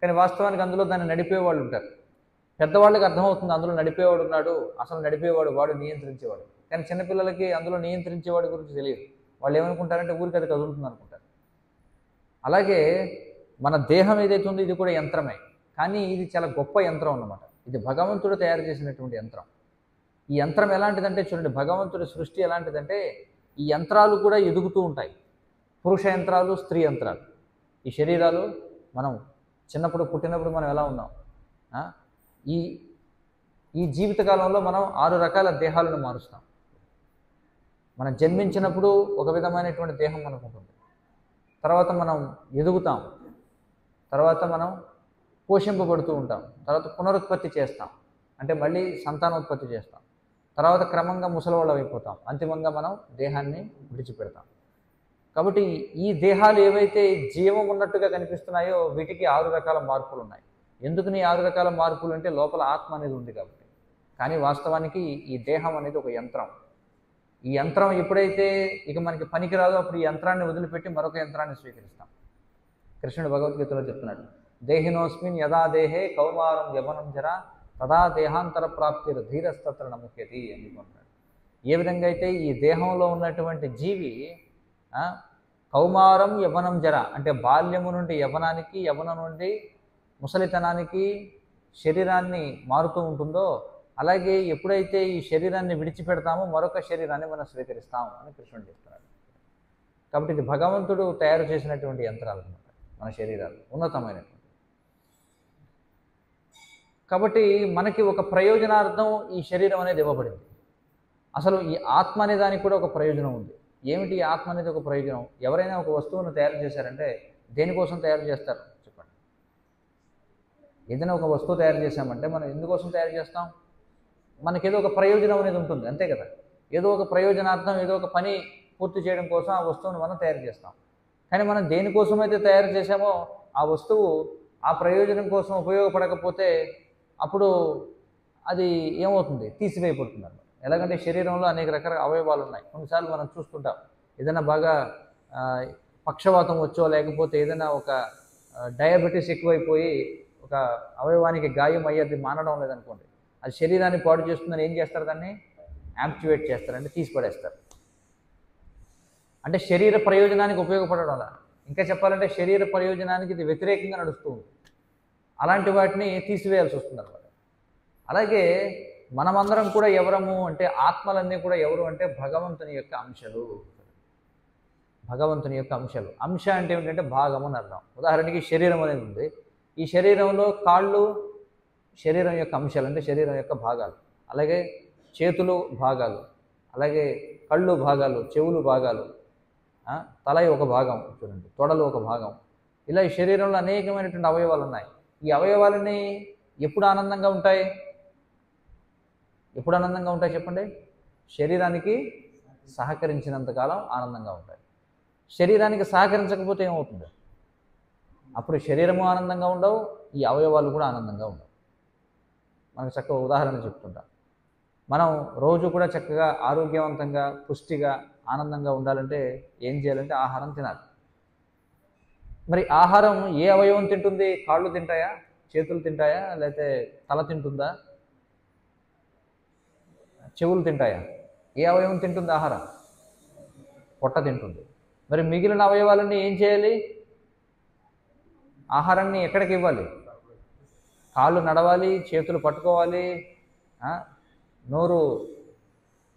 కానీ వాస్తవానికి అందులో దాన్ని నడిపేవాళ్ళు ఉంటారు. పెద్దవాళ్ళకి అర్థమవుతుంది అందులో నడిపేవాడు ఉన్నాడు, అసలు నడిపేవాడు వాడు, నియంత్రించేవాడు. కానీ చిన్నపిల్లలకి అందులో నియంత్రించేవాడి గురించి తెలియదు. వాళ్ళు ఏమనుకుంటారంటే ఊరికి అది కదులుతుంది అనుకుంటారు. అలాగే మన దేహం ఏదైతే ఉందో ఇది కూడా యంత్రమే, కానీ ఇది చాలా గొప్ప యంత్రం అన్నమాట. ఇది భగవంతుడు తయారు చేసినటువంటి యంత్రం. ఈ యంత్రం ఎలాంటిదంటే చూడండి, భగవంతుడి సృష్టి ఎలాంటిదంటే ఈ యంత్రాలు కూడా ఎదుగుతూ ఉంటాయి. పురుష యంత్రాలు, స్త్రీ యంత్రాలు. ఈ శరీరాలు మనం పుట్టినప్పుడు మనం ఎలా ఉన్నాం, ఈ జీవితకాలంలో మనం 6 రకాల దేహాలను మారుస్తాం. మనం జన్మించినప్పుడు ఒక విధమైనటువంటి దేహం మనకు ఉంటుంది. తర్వాత మనం ఎదుగుతాం, తర్వాత మనం పోషింపబడుతూ ఉంటాం, తర్వాత పునరుత్పత్తి చేస్తాం, అంటే మళ్ళీ సంతానోత్పత్తి చేస్తాం, తర్వాత క్రమంగా ముసలివాళ్ళం అయిపోతాం, అంతిమంగా మనం దేహాన్ని విడిచిపెడతాం. కాబట్టి ఈ దేహాలు ఏవైతే జీవం ఉన్నట్టుగా కనిపిస్తున్నాయో వీటికి 6 రకాల మార్పులు ఉన్నాయి. ఎందుకని 6 రకాల మార్పులు అంటే లోపల ఆత్మ అనేది ఉంది కాబట్టి. కానీ వాస్తవానికి ఈ దేహం అనేది ఒక యంత్రం. ఈ యంత్రం ఎప్పుడైతే ఇక మనకి పనికిరాదో అప్పుడు ఈ యంత్రాన్ని వదిలిపెట్టి మరొక యంత్రాన్ని స్వీకరిస్తాం. కృష్ణుడు భగవద్గీతలో చెప్తున్నాడు, దేహినోస్మిన్ యదా దేహే కౌమారం యవనం జరా తదా దేహాంతర ప్రాప్తి ధీరస్తత్ర నముఖ్యతి అని అంటున్నాడు. ఏ విధంగా అయితే ఈ దేహంలో ఉన్నటువంటి జీవి కౌమారం యవనం జర అంటే బాల్యము నుండి యవనానికి, యవనం నుండి ముసలితనానికి శరీరాన్ని మారుతూ ఉంటుందో, అలాగే ఎప్పుడైతే ఈ శరీరాన్ని విడిచిపెడతామో మరొక శరీరాన్ని మనం స్వీకరిస్తాం అని కృష్ణుడు చెప్తున్నాడు. కాబట్టి ఇది భగవంతుడు తయారు చేసినటువంటి యంత్రాలు అన్నమాట మన శరీరాలు, ఉన్నతమైనటువంటి. కాబట్టి మనకి ఒక ప్రయోజనార్థం ఈ శరీరం అనేది ఇవ్వబడింది. అసలు ఈ ఆత్మ అనే దానికి కూడా ఒక ప్రయోజనం ఉంది. ఏమిటి ఈ ఆత్మ అనేది ఒక ప్రయోజనం? ఎవరైనా ఒక వస్తువును తయారు చేశారంటే దేనికోసం తయారు చేస్తారు చెప్పండి? ఏదైనా ఒక వస్తువు తయారు చేశామంటే మనం ఎందుకోసం తయారు చేస్తాం? మనకేదో ఒక ప్రయోజనం అనేది ఉంటుంది, అంతే కదా. ఏదో ఒక ప్రయోజనార్థం, ఏదో ఒక పని పూర్తి చేయడం కోసం ఆ వస్తువును మనం తయారు చేస్తాం. కానీ మనం దేనికోసమైతే తయారు చేశామో ఆ వస్తువు ఆ ప్రయోజనం కోసం ఉపయోగపడకపోతే అప్పుడు అది ఏమవుతుంది? తీసివేయబడుతుంది అన్నమాట. ఎలాగంటే శరీరంలో అనేక రకాల అవయవాలు ఉన్నాయి. కొన్నిసార్లు మనం చూస్తుంటాం, ఏదైనా బాగా పక్షవాతం వచ్చో లేకపోతే ఏదైనా ఒక డయాబెటీస్ ఎక్కువైపోయి ఒక అవయవానికి గాయం అయ్యేది మానడం లేదనుకోండి, అది శరీరాన్ని పాడు చేస్తుందని ఏం చేస్తారు? దాన్ని యాంప్యుటేట్ చేస్తారు, అంటే తీసి పడేస్తారు. అంటే శరీర ప్రయోజనానికి ఉపయోగపడడం అలా. ఇంకా చెప్పాలంటే శరీర ప్రయోజనానికి ఇది వ్యతిరేకంగా నడుస్తుంది. అలాంటి వాటిని తీసివేయాల్సి వస్తుంది అన్నమాట. అలాగే మనమందరం కూడా ఎవరము అంటే ఆత్మలన్నీ కూడా ఎవరు అంటే భగవంతుని యొక్క అంశాలు. భగవంతుని యొక్క అంశాలు. అంశ అంటే ఏమిటంటే భాగము అని అర్థం. ఉదాహరణకి శరీరం అనేది ఉంది. ఈ శరీరంలో కాళ్ళు శరీరం యొక్క అంశాలు, అంటే శరీరం యొక్క భాగాలు. అలాగే చేతులు భాగాలు, అలాగే కళ్ళు భాగాలు, చెవులు భాగాలు, తల ఒక భాగం, చూడండి తొడలు ఒక భాగం. ఇలా ఈ శరీరంలో అనేకమైనటువంటి అవయవాలు ఉన్నాయి. ఈ అవయవాలన్నీ ఎప్పుడు ఆనందంగా ఉంటాయి? ఎప్పుడు ఆనందంగా ఉంటాయి చెప్పండి? శరీరానికి సహకరించినంతకాలం ఆనందంగా ఉంటాయి. శరీరానికి సహకరించకపోతే ఏమవుతుంది? అప్పుడు శరీరము ఆనందంగా ఉండవు, ఈ అవయవాలు కూడా ఆనందంగా ఉండవు. మనకు చక్కగా ఉదాహరణ చెప్తుంటాం. మనం రోజు కూడా చక్కగా ఆరోగ్యవంతంగా పుష్టిగా ఆనందంగా ఉండాలంటే ఏం చేయాలంటే ఆహారం తినాలి. మరి ఆహారం ఏ అవయవం తింటుంది? కాళ్ళు తింటాయా, చేతులు తింటాయా, లేకపోతే తల తింటుందా, చెవులు తింటాయా? ఏ అవయవం తింటుంది ఆహారం? పొట్ట తింటుంది. మరి మిగిలిన అవయవాలన్నీ ఏం చేయాలి? ఆహారాన్ని ఎక్కడికి ఇవ్వాలి? కాళ్ళు నడవాలి, చేతులు పట్టుకోవాలి,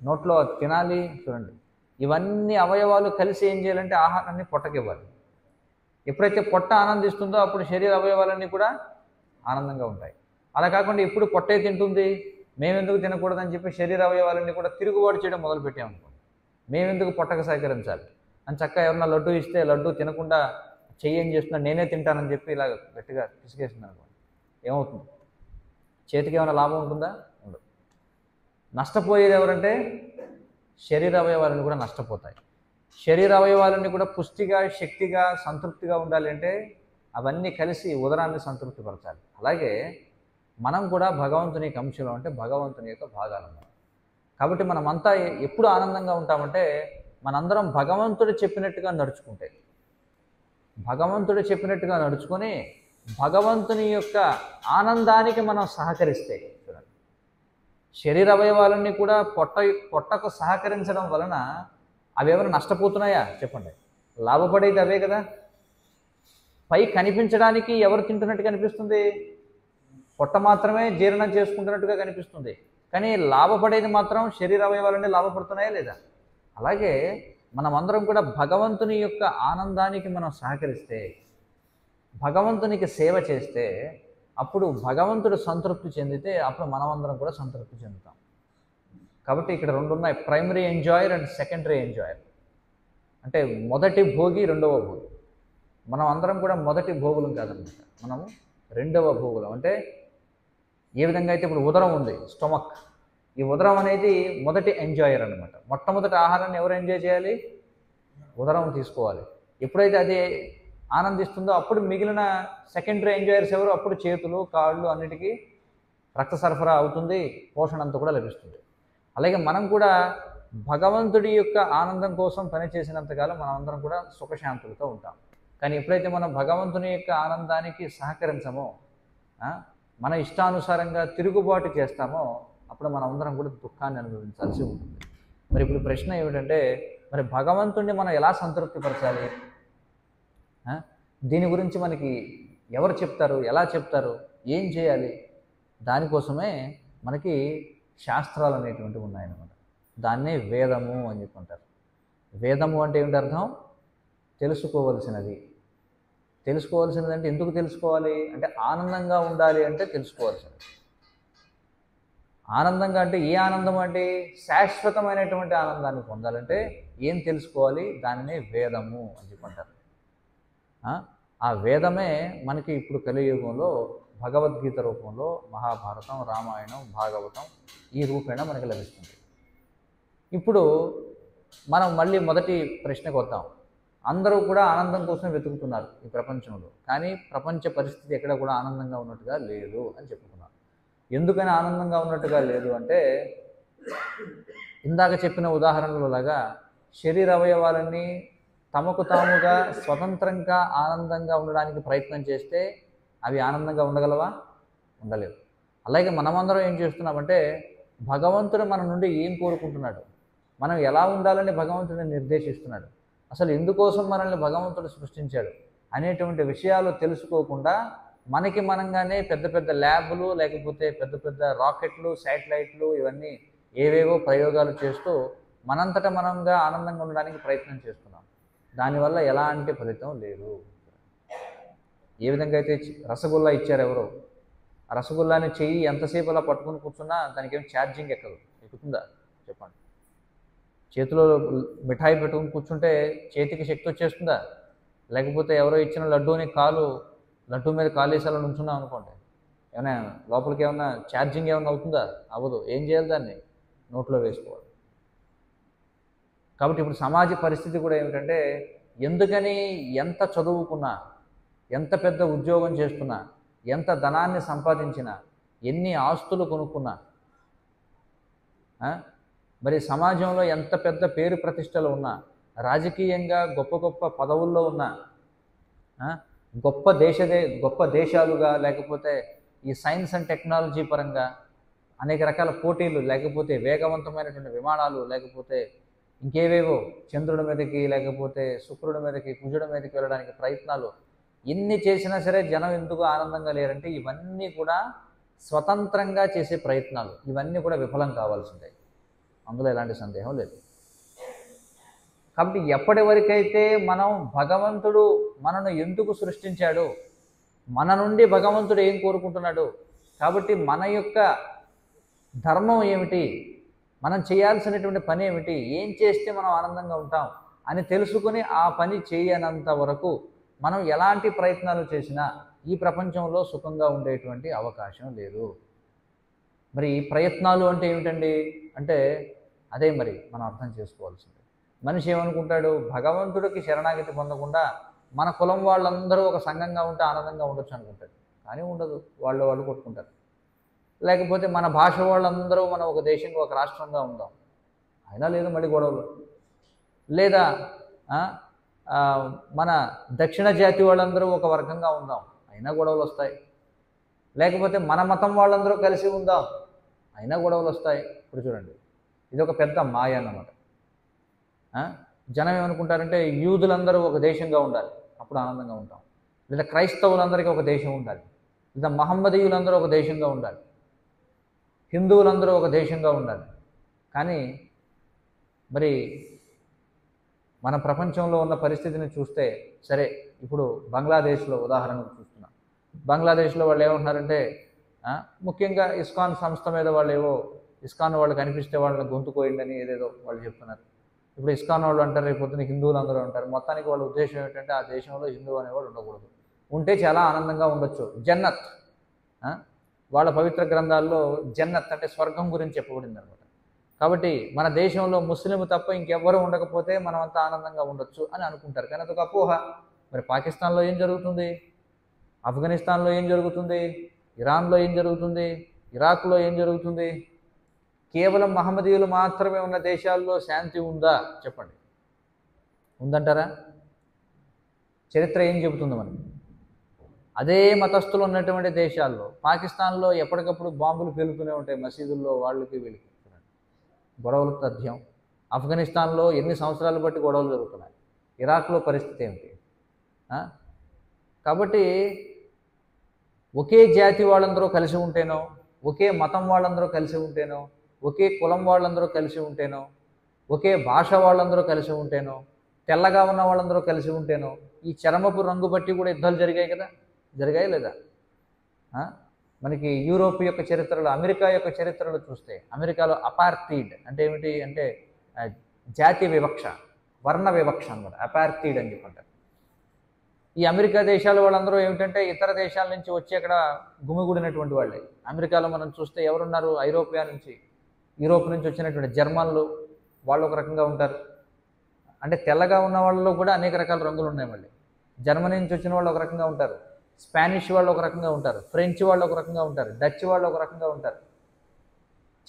నోట్లో తినాలి. చూడండి, ఇవన్నీ అవయవాలు కలిసి ఏం చేయాలంటే ఆహారాన్ని పొట్టకి ఇవ్వాలి. ఎప్పుడైతే పొట్ట ఆనందిస్తుందో అప్పుడు శరీర అవయవాలన్నీ కూడా ఆనందంగా ఉంటాయి. అలా కాకుండా ఎప్పుడు పొట్టే తింటుంది, మేమెందుకు తినకూడదని చెప్పి శరీర అవయవాలన్నీ కూడా తిరుగుబాటు చేయడం మొదలుపెట్టామనుకోండి. మేమెందుకు పొట్టకు సహకరించాలి అని చక్కగా ఎవరన్నా లడ్డు ఇస్తే లడ్డు తినకుండా చెయ్యి ఏం చేస్తున్నా నేనే తింటానని చెప్పి ఇలా గట్టిగా పిసికేసింది అనుకోండి, ఏమవుతుంది? చేతికి ఏమైనా లాభం ఉంటుందా? ఉండదు. నష్టపోయేది ఎవరంటే శరీర అవయవాలన్నీ కూడా నష్టపోతాయి. శరీర అవయవాలన్నీ కూడా పుష్టిగా శక్తిగా సంతృప్తిగా ఉండాలి అంటే అవన్నీ కలిసి ఉదరాన్ని సంతృప్తిపరచాలి. అలాగే మనం కూడా భగవంతుని యొక్క అంశంలో అంటే భగవంతుని యొక్క భాగాలు అన్నమాట. కాబట్టి మనమంతా ఎప్పుడు ఆనందంగా ఉంటామంటే మనందరం భగవంతుడు చెప్పినట్టుగా నడుచుకుంటే, భగవంతుడు చెప్పినట్టుగా నడుచుకొని భగవంతుని యొక్క ఆనందానికి మనం సహకరిస్తే, చూడండి శరీర అవయవాలన్నీ కూడా పొట్టకు సహకరించడం వలన అవి ఏమైనా నష్టపోతున్నాయా చెప్పండి? లాభపడేది అవే కదా. పై కనిపించడానికి ఎవరు తింటున్నట్టు కనిపిస్తుంది? పొట్ట మాత్రమే జీర్ణం చేసుకుంటున్నట్టుగా కనిపిస్తుంది. కానీ లాభపడేది మాత్రం శరీర అవయవాలన్నీ లాభపడుతున్నాయా లేదా? అలాగే మనమందరం కూడా భగవంతుని యొక్క ఆనందానికి మనం సహకరిస్తే, భగవంతునికి సేవ చేస్తే అప్పుడు భగవంతుడు సంతృప్తి చెందితే అప్పుడు మనమందరం కూడా సంతృప్తి చెందుతాం. కాబట్టి ఇక్కడ రెండు ఉన్నాయి, primary enjoyer and secondary enjoyer. అంటే మొదటి భోగి, రెండవ భోగి. మనం అందరం కూడా మొదటి భోగులం కాదన్నమాట, మనము రెండవ భోగులం. అంటే ఏ విధంగా అయితే ఇప్పుడు ఉదరం ఉంది, స్టొమక్, ఈ ఉదరం అనేది మొదటి ఎంజాయర్ అనమాట. మొట్టమొదటి ఆహారాన్ని ఎవరు ఎంజాయ్ చేయాలి? ఉదరం తీసుకోవాలి. ఎప్పుడైతే అది ఆనందిస్తుందో అప్పుడు మిగిలిన సెకండరీ ఎంజాయర్స్ ఎవరు? అప్పుడు చేతులు కాళ్ళు అన్నిటికీ రక్త సరఫరా అవుతుంది, పోషణ అంతా కూడా లభిస్తుంది. అలాగే మనం కూడా భగవంతుడి యొక్క ఆనందం కోసం పనిచేసినంతకాలం మనం అందరం కూడా సుఖశాంతులతో ఉంటాం. కానీ ఎప్పుడైతే మనం భగవంతుని యొక్క ఆనందానికి సహకరించమో, మన ఇష్టానుసారంగా తిరుగుబాటు చేస్తామో అప్పుడు మనం అందరం కూడా దుఃఖాన్ని అనుభవించాల్సి ఉంటుంది. మరి ఇప్పుడు ప్రశ్న ఏమిటంటే, మరి భగవంతుడిని మనం ఎలా సంతృప్తిపరచాలి? దీని గురించి మనకి ఎవరు చెప్తారు, ఎలా చెప్తారు, ఏం చేయాలి? దానికోసమే మనకి శాస్త్రాలు అనేటువంటివి ఉన్నాయన్నమాట. దాన్నే వేదము అని చెప్పుకుంటారు. వేదము అంటే ఏమిటి అర్థం? తెలుసుకోవలసినది. తెలుసుకోవాల్సినది అంటే ఎందుకు తెలుసుకోవాలి అంటే ఆనందంగా ఉండాలి అంటే తెలుసుకోవాల్సినది. ఆనందంగా అంటే ఏ ఆనందం అంటే శాశ్వతమైనటువంటి ఆనందాన్ని పొందాలంటే ఏం తెలుసుకోవాలి? దానినే వేదము అని చెప్పంటారు. ఆ వేదమే మనకి ఇప్పుడు కలియుగంలో భగవద్గీత రూపంలో మహాభారతం, రామాయణం, భాగవతం ఈ రూపేణ మనకి లభిస్తుంది. ఇప్పుడు మనం మళ్ళీ మొదటి ప్రశ్నకు వద్దాం. అందరూ కూడా ఆనందం కోసం వెతుకుతున్నారు ఈ ప్రపంచంలో, కానీ ప్రపంచ పరిస్థితి ఎక్కడ కూడా ఆనందంగా ఉన్నట్టుగా లేదు అని చెప్పుకున్నారు. ఎందుకని ఆనందంగా ఉన్నట్టుగా లేదు అంటే ఇందాక చెప్పిన ఉదాహరణలలాగా శరీర అవయవాలన్నీ తమకు తాముగా స్వతంత్రంగా ఆనందంగా ఉండడానికి ప్రయత్నం చేస్తే అవి ఆనందంగా ఉండగలవా? ఉండలేవు. అలాగే మనమందరం ఏం చేస్తున్నామంటే భగవంతుడు మన నుండి ఏం కోరుకుంటున్నాడు, మనం ఎలా ఉండాలని భగవంతుడిని నిర్దేశిస్తున్నాడు, అసలు ఎందుకోసం మనల్ని భగవంతుడు సృష్టించాడు అనేటువంటి విషయాలు తెలుసుకోకుండా మనకి మనంగానే పెద్ద పెద్ద ల్యాబులు లేకపోతే పెద్ద పెద్ద రాకెట్లు, శాటిలైట్లు ఇవన్నీ ఏవేవో ప్రయోగాలు చేస్తూ మనంతటా మనంగా ఆనందంగా ఉండడానికి ప్రయత్నం చేస్తున్నాం. దానివల్ల ఎలాంటి ఫలితం లేదు. ఏ విధంగా అయితే రసగుల్లా ఇచ్చారు ఎవరో, ఆ రసగుల్లాని చెయ్యి ఎంతసేపు అలా పట్టుకుని కూర్చున్నా దానికి ఏం ఛార్జింగ్ ఎక్కుతుందా చెప్పండి? చేతిలో మిఠాయి పెట్టుకుని కూర్చుంటే చేతికి శక్తి వచ్చేస్తుందా? లేకపోతే ఎవరో ఇచ్చిన లడ్డూని లడ్డూ మీద కాలేసాలని ఉంచున్నాం అనుకోండి, ఏమైనా లోపలికి ఏమన్నా ఛార్జింగ్ ఏమైనా అవుతుందా? అవ్వదు. ఏం చేయాలి? దాన్ని నోట్లో వేసుకోవాలి. కాబట్టి ఇప్పుడు సమాజ పరిస్థితి కూడా ఏమిటంటే ఎందుకని ఎంత చదువుకున్నా, ఎంత పెద్ద ఉద్యోగం చేస్తున్నా, ఎంత ధనాన్ని సంపాదించినా, ఎన్ని ఆస్తులు కొనుక్కున్నా, మరి సమాజంలో ఎంత పెద్ద పేరు ప్రతిష్టలు ఉన్నా, రాజకీయంగా గొప్ప గొప్ప పదవుల్లో ఉన్నా, గొప్ప దేశాలుగా లేకపోతే ఈ సైన్స్ అండ్ టెక్నాలజీ పరంగా అనేక రకాల పోటీలు, లేకపోతే వేగవంతమైనటువంటి విమానాలు, లేకపోతే ఇంకేవేవో చంద్రుడి మీదకి లేకపోతే శుక్రుడి మీదకి కుజుడి మీదకి వెళ్ళడానికి ప్రయత్నాలు ఎన్ని చేసినా సరే జనం ఎందుకు ఆనందంగా లేరంటే ఇవన్నీ కూడా స్వతంత్రంగా చేసే ప్రయత్నాలు, ఇవన్నీ కూడా విఫలం కావాల్సిందే, అందులో ఎలాంటి సందేహం లేదు. కాబట్టి ఎప్పటి వరకైతే మనం భగవంతుడు మనను ఎందుకు సృష్టించాడు, మన నుండి భగవంతుడు ఏం కోరుకుంటున్నాడు, కాబట్టి మన యొక్క ధర్మం ఏమిటి, మనం చేయాల్సినటువంటి పని ఏమిటి, ఏం చేస్తే మనం ఆనందంగా ఉంటాం అని తెలుసుకుని ఆ పని చేయనంత వరకు మనం ఎలాంటి ప్రయత్నాలు చేసినా ఈ ప్రపంచంలో సుఖంగా ఉండేటువంటి అవకాశం లేదు. మరి ఈ ప్రయత్నాలు అంటే ఏమిటండి అంటే అదే మరి మనం అర్థం చేసుకోవాల్సింది. మనిషి ఏమనుకుంటాడు, భగవంతుడికి శరణాగతి పొందకుండా మన కులం వాళ్ళందరూ ఒక సంఘంగా ఉంటే ఆనందంగా ఉండొచ్చు అనుకుంటాడు. కానీ ఉండదు, వాళ్ళు కొట్టుకుంటారు. లేకపోతే మన భాష వాళ్ళందరూ మనం ఒక దేశంగా ఒక రాష్ట్రంగా ఉందాం, అయినా లేదు మళ్ళీ గొడవలు. లేదా మన దక్షిణ జాతి వాళ్ళందరూ ఒక వర్గంగా ఉందాం, అయినా గొడవలు వస్తాయి. లేకపోతే మన మతం వాళ్ళందరూ కలిసి ఉందాం, అయినా గొడవలు వస్తాయి. ఇప్పుడు చూడండి, ఇది ఒక పెద్ద మాయ అన్నమాట. జనం ఏమనుకుంటారంటే యూదులందరూ ఒక దేశంగా ఉండాలి, అప్పుడు ఆనందంగా ఉంటాం. లేదా క్రైస్తవులందరికీ ఒక దేశం ఉండాలి, లేదా మహమ్మదీయులందరూ ఒక దేశంగా ఉండాలి, హిందువులందరూ ఒక దేశంగా ఉండాలి. కానీ మరి మన ప్రపంచంలో ఉన్న పరిస్థితిని చూస్తే, సరే ఇప్పుడు బంగ్లాదేశ్లో ఉదాహరణకు చూస్తున్నాం. బంగ్లాదేశ్లో వాళ్ళు ఏమంటున్నారంటే ముఖ్యంగా ఇస్కాన్ సంస్థ మీద ఇస్కాన్ వాళ్ళు కనిపిస్తే వాళ్ళని గొంతు కోయండి ఏదేదో వాళ్ళు చెప్తున్నారు. ఇప్పుడు ఇస్కాన్ వాళ్ళు అంటారు, రేపు పొద్దున హిందువులు అందరూ అంటారు. మొత్తానికి వాళ్ళ ఉద్దేశం ఏంటంటే ఆ దేశంలో హిందువు అనేవాడు ఉండకూడదు, ఉంటే చాలా ఆనందంగా ఉండొచ్చు. జన్నత్, వాళ్ళ పవిత్ర గ్రంథాల్లో జన్నత్ అంటే స్వర్గం గురించి చెప్పబడింది అనమాట. కాబట్టి మన దేశంలో ముస్లిం తప్ప ఇంకెవ్వరూ ఉండకపోతే మనం అంతా ఆనందంగా ఉండొచ్చు అని అనుకుంటారు. కానీ అదొక అపోహ. మరి పాకిస్తాన్లో ఏం జరుగుతుంది, ఆఫ్ఘనిస్తాన్లో ఏం జరుగుతుంది, ఇరాన్లో ఏం జరుగుతుంది, ఇరాక్లో ఏం జరుగుతుంది? కేవలం మహమ్మదీయులు మాత్రమే ఉన్న దేశాల్లో శాంతి ఉందా చెప్పండి? ఉందంటారా? చరిత్ర ఏం చెబుతుంది మనకి? అదే మతస్థులు ఉన్నటువంటి దేశాల్లో, పాకిస్తాన్లో ఎప్పటికప్పుడు బాంబులు పేలుతూనే ఉంటాయి మసీదుల్లో, వాళ్ళకి వీళ్ళకి గొడవలు తథ్యం. ఆఫ్ఘనిస్తాన్లో ఎన్ని సంవత్సరాలు బట్టి గొడవలు జరుగుతున్నాయి. ఇరాక్లో పరిస్థితి ఏమిటి? కాబట్టి ఒకే జాతి వాళ్ళందరూ కలిసి ఉంటేనో, ఒకే మతం వాళ్ళందరూ కలిసి ఉంటేనో, ఒకే కులం వాళ్ళందరూ కలిసి ఉంటేనో, ఒకే భాష వాళ్ళందరూ కలిసి ఉంటేనో తెల్లగా ఉన్న వాళ్ళందరూ కలిసి ఉంటేనో ఈ చర్మపు రంగు బట్టి కూడా యుద్ధాలు జరిగాయి కదా, జరిగాయి లేదా? మనకి యూరోప్ యొక్క చరిత్రలో, అమెరికా యొక్క చరిత్రలో చూస్తే అమెరికాలో అపార్థీడ్ అంటే ఏమిటి అంటే జాతి వివక్ష, వర్ణ వివక్ష అనమాట, అపార్థీడ్ అని చెప్పంటారు. ఈ అమెరికా దేశాల వాళ్ళందరూ ఏమిటంటే ఇతర దేశాల నుంచి వచ్చి అక్కడ గుమిగూడినటువంటి వాళ్ళే. అమెరికాలో మనం చూస్తే ఎవరున్నారు? యూరోప్ నుంచి వచ్చినటువంటి జర్మన్లు, వాళ్ళు ఒక రకంగా ఉంటారు. అంటే తెల్లగా ఉన్న వాళ్ళలో కూడా అనేక రకాల రంగులు ఉన్నాయి. మళ్ళీ జర్మనీ నుంచి వచ్చిన వాళ్ళు ఒక రకంగా ఉంటారు, స్పానిష్ వాళ్ళు ఒక రకంగా ఉంటారు, ఫ్రెంచ్ వాళ్ళు ఒక రకంగా ఉంటారు, డచ్ వాళ్ళు ఒక రకంగా ఉంటారు,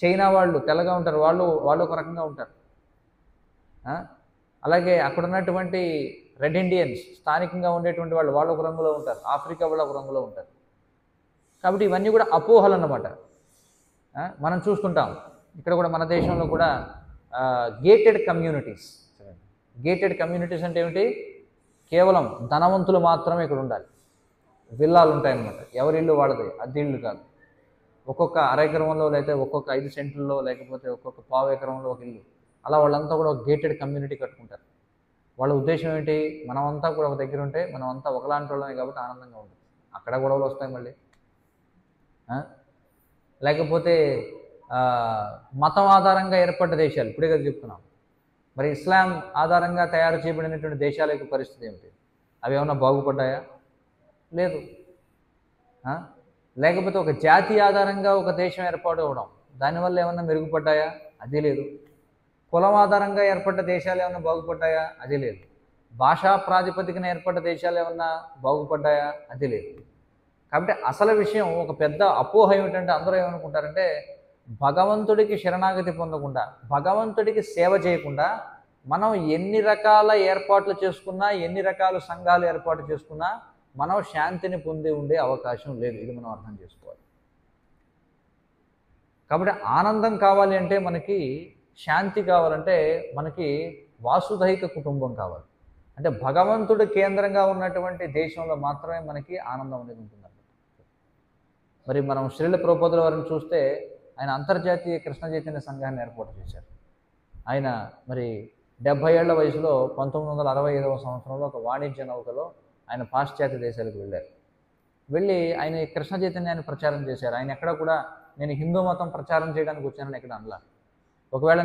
చైనా వాళ్ళు తెల్లగా ఉంటారు, వాళ్ళు ఒక రకంగా ఉంటారు. అలాగే అక్కడ ఉన్నటువంటి రెడ్ ఇండియన్స్, స్థానికంగా ఉండేటువంటి వాళ్ళు ఒక రంగులో ఉంటారు, ఆఫ్రికా వాళ్ళు ఒక రంగులో ఉంటారు. కాబట్టి ఇవన్నీ కూడా అపోహలు అన్నమాట. మనం చూస్తుంటాం ఇక్కడ కూడా మన దేశంలో కూడా గేటెడ్ కమ్యూనిటీస్. గేటెడ్ కమ్యూనిటీస్ అంటే ఏమిటి? కేవలం ధనవంతులు మాత్రమే ఇక్కడ ఉండాలి. విల్లాలు ఉంటాయన్నమాట, ఎవరి ఇల్లు వాళ్ళది, అద్దె ఇల్లు కాదు. ఒక్కొక్క అరెకరంలో లేకపోతే ఒక్కొక్క 5 సెంట్లలో లేకపోతే ఒక్కొక్క పావు ఎకరంలో ఒక ఇల్లు, అలా వాళ్ళంతా కూడా ఒక గేటెడ్ కమ్యూనిటీ కట్టుకుంటారు. వాళ్ళ ఉద్దేశం ఏంటి? మనమంతా కూడా ఒక దగ్గర ఉంటే మనమంతా ఒకలాంటి వాళ్ళమే కాబట్టి ఆనందంగా ఉంటుంది. అక్కడ గొడవలు వస్తాయి మళ్ళీ. లేకపోతే మతం ఆధారంగా ఏర్పడ్డ దేశాలు, ఇప్పుడే కదా చెప్తున్నాం. మరి ఇస్లాం ఆధారంగా తయారు చేయబడినటువంటి దేశాల యొక్క పరిస్థితి ఏమిటి? అవి ఏమన్నా బాగుపడ్డాయా? లేదు. లేకపోతే ఒక జాతి ఆధారంగా ఒక దేశం ఏర్పాటు అవ్వడం, దానివల్ల ఏమన్నా మెరుగుపడ్డాయా? అది లేదు. కులం ఆధారంగా ఏర్పడ్డ దేశాలు ఏమన్నా బాగుపడ్డాయా? అది లేదు. భాషా ప్రాతిపదికన ఏర్పడ్డ దేశాలు ఏమన్నా బాగుపడ్డాయా? అది లేదు. కాబట్టి అసలు విషయం, ఒక పెద్ద అపోహ ఏమిటంటే అందరూ ఏమనుకుంటారంటే భగవంతుడికి శరణాగతి పొందకుండా, భగవంతుడికి సేవ చేయకుండా మనం ఎన్ని రకాల ఏర్పాట్లు చేసుకున్నా, ఎన్ని రకాల సంఘాలు ఏర్పాటు చేసుకున్నా మనం శాంతిని పొంది ఉండే అవకాశం లేదు. ఇది మనం అర్థం చేసుకోవాలి. కాబట్టి ఆనందం కావాలి అంటే, మనకి శాంతి కావాలంటే మనకి వాసుదైక కుటుంబం కావాలి. అంటే భగవంతుడు కేంద్రంగా ఉన్నటువంటి దేశంలో మాత్రమే మనకి ఆనందం అనేది ఉంటుంది. మరి మనం శ్రీల ప్రభుపాదుల వారిని చూస్తే ఆయన అంతర్జాతీయ కృష్ణ చైతన్య సంఘాన్ని ఏర్పాటు చేశారు. ఆయన మరి 70 ఏళ్ల వయసులో 1965వ సంవత్సరంలో ఒక వాణిజ్య నౌకలో ఆయన పాశ్చాత్య దేశాలకు వెళ్ళారు. వెళ్ళి ఆయన కృష్ణ చైతన్యాన్ని ప్రచారం చేశారు. ఆయన ఎక్కడ కూడా నేను హిందూ మతం ప్రచారం చేయడానికి వచ్చానని ఎక్కడ అనలా. ఒకవేళ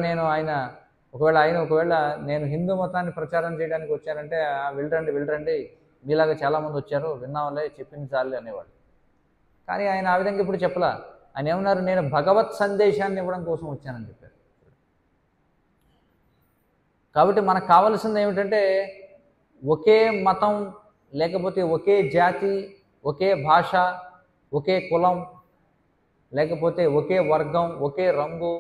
నేను హిందూ మతాన్ని ప్రచారం చేయడానికి వచ్చానంటే వెళ్ళరండి, మీలాగా చాలామంది వచ్చారు, విన్నావాళ్ళే, చెప్పింది చాలే అనేవాడు. కానీ ఆయన ఆ విధంగా ఇప్పుడు చెప్పలా. ఆయన ఏమన్నారు? నేను భగవత్ సందేశాన్ని ఇవ్వడం కోసం వచ్చానని చెప్పారు. కాబట్టి మనకు కావాల్సింది ఏమిటంటే ఒకే మతం, లేకపోతే ఒకే జాతి, ఒకే భాష, ఒకే కులం, లేకపోతే ఒకే వర్గం, ఒకే రంగు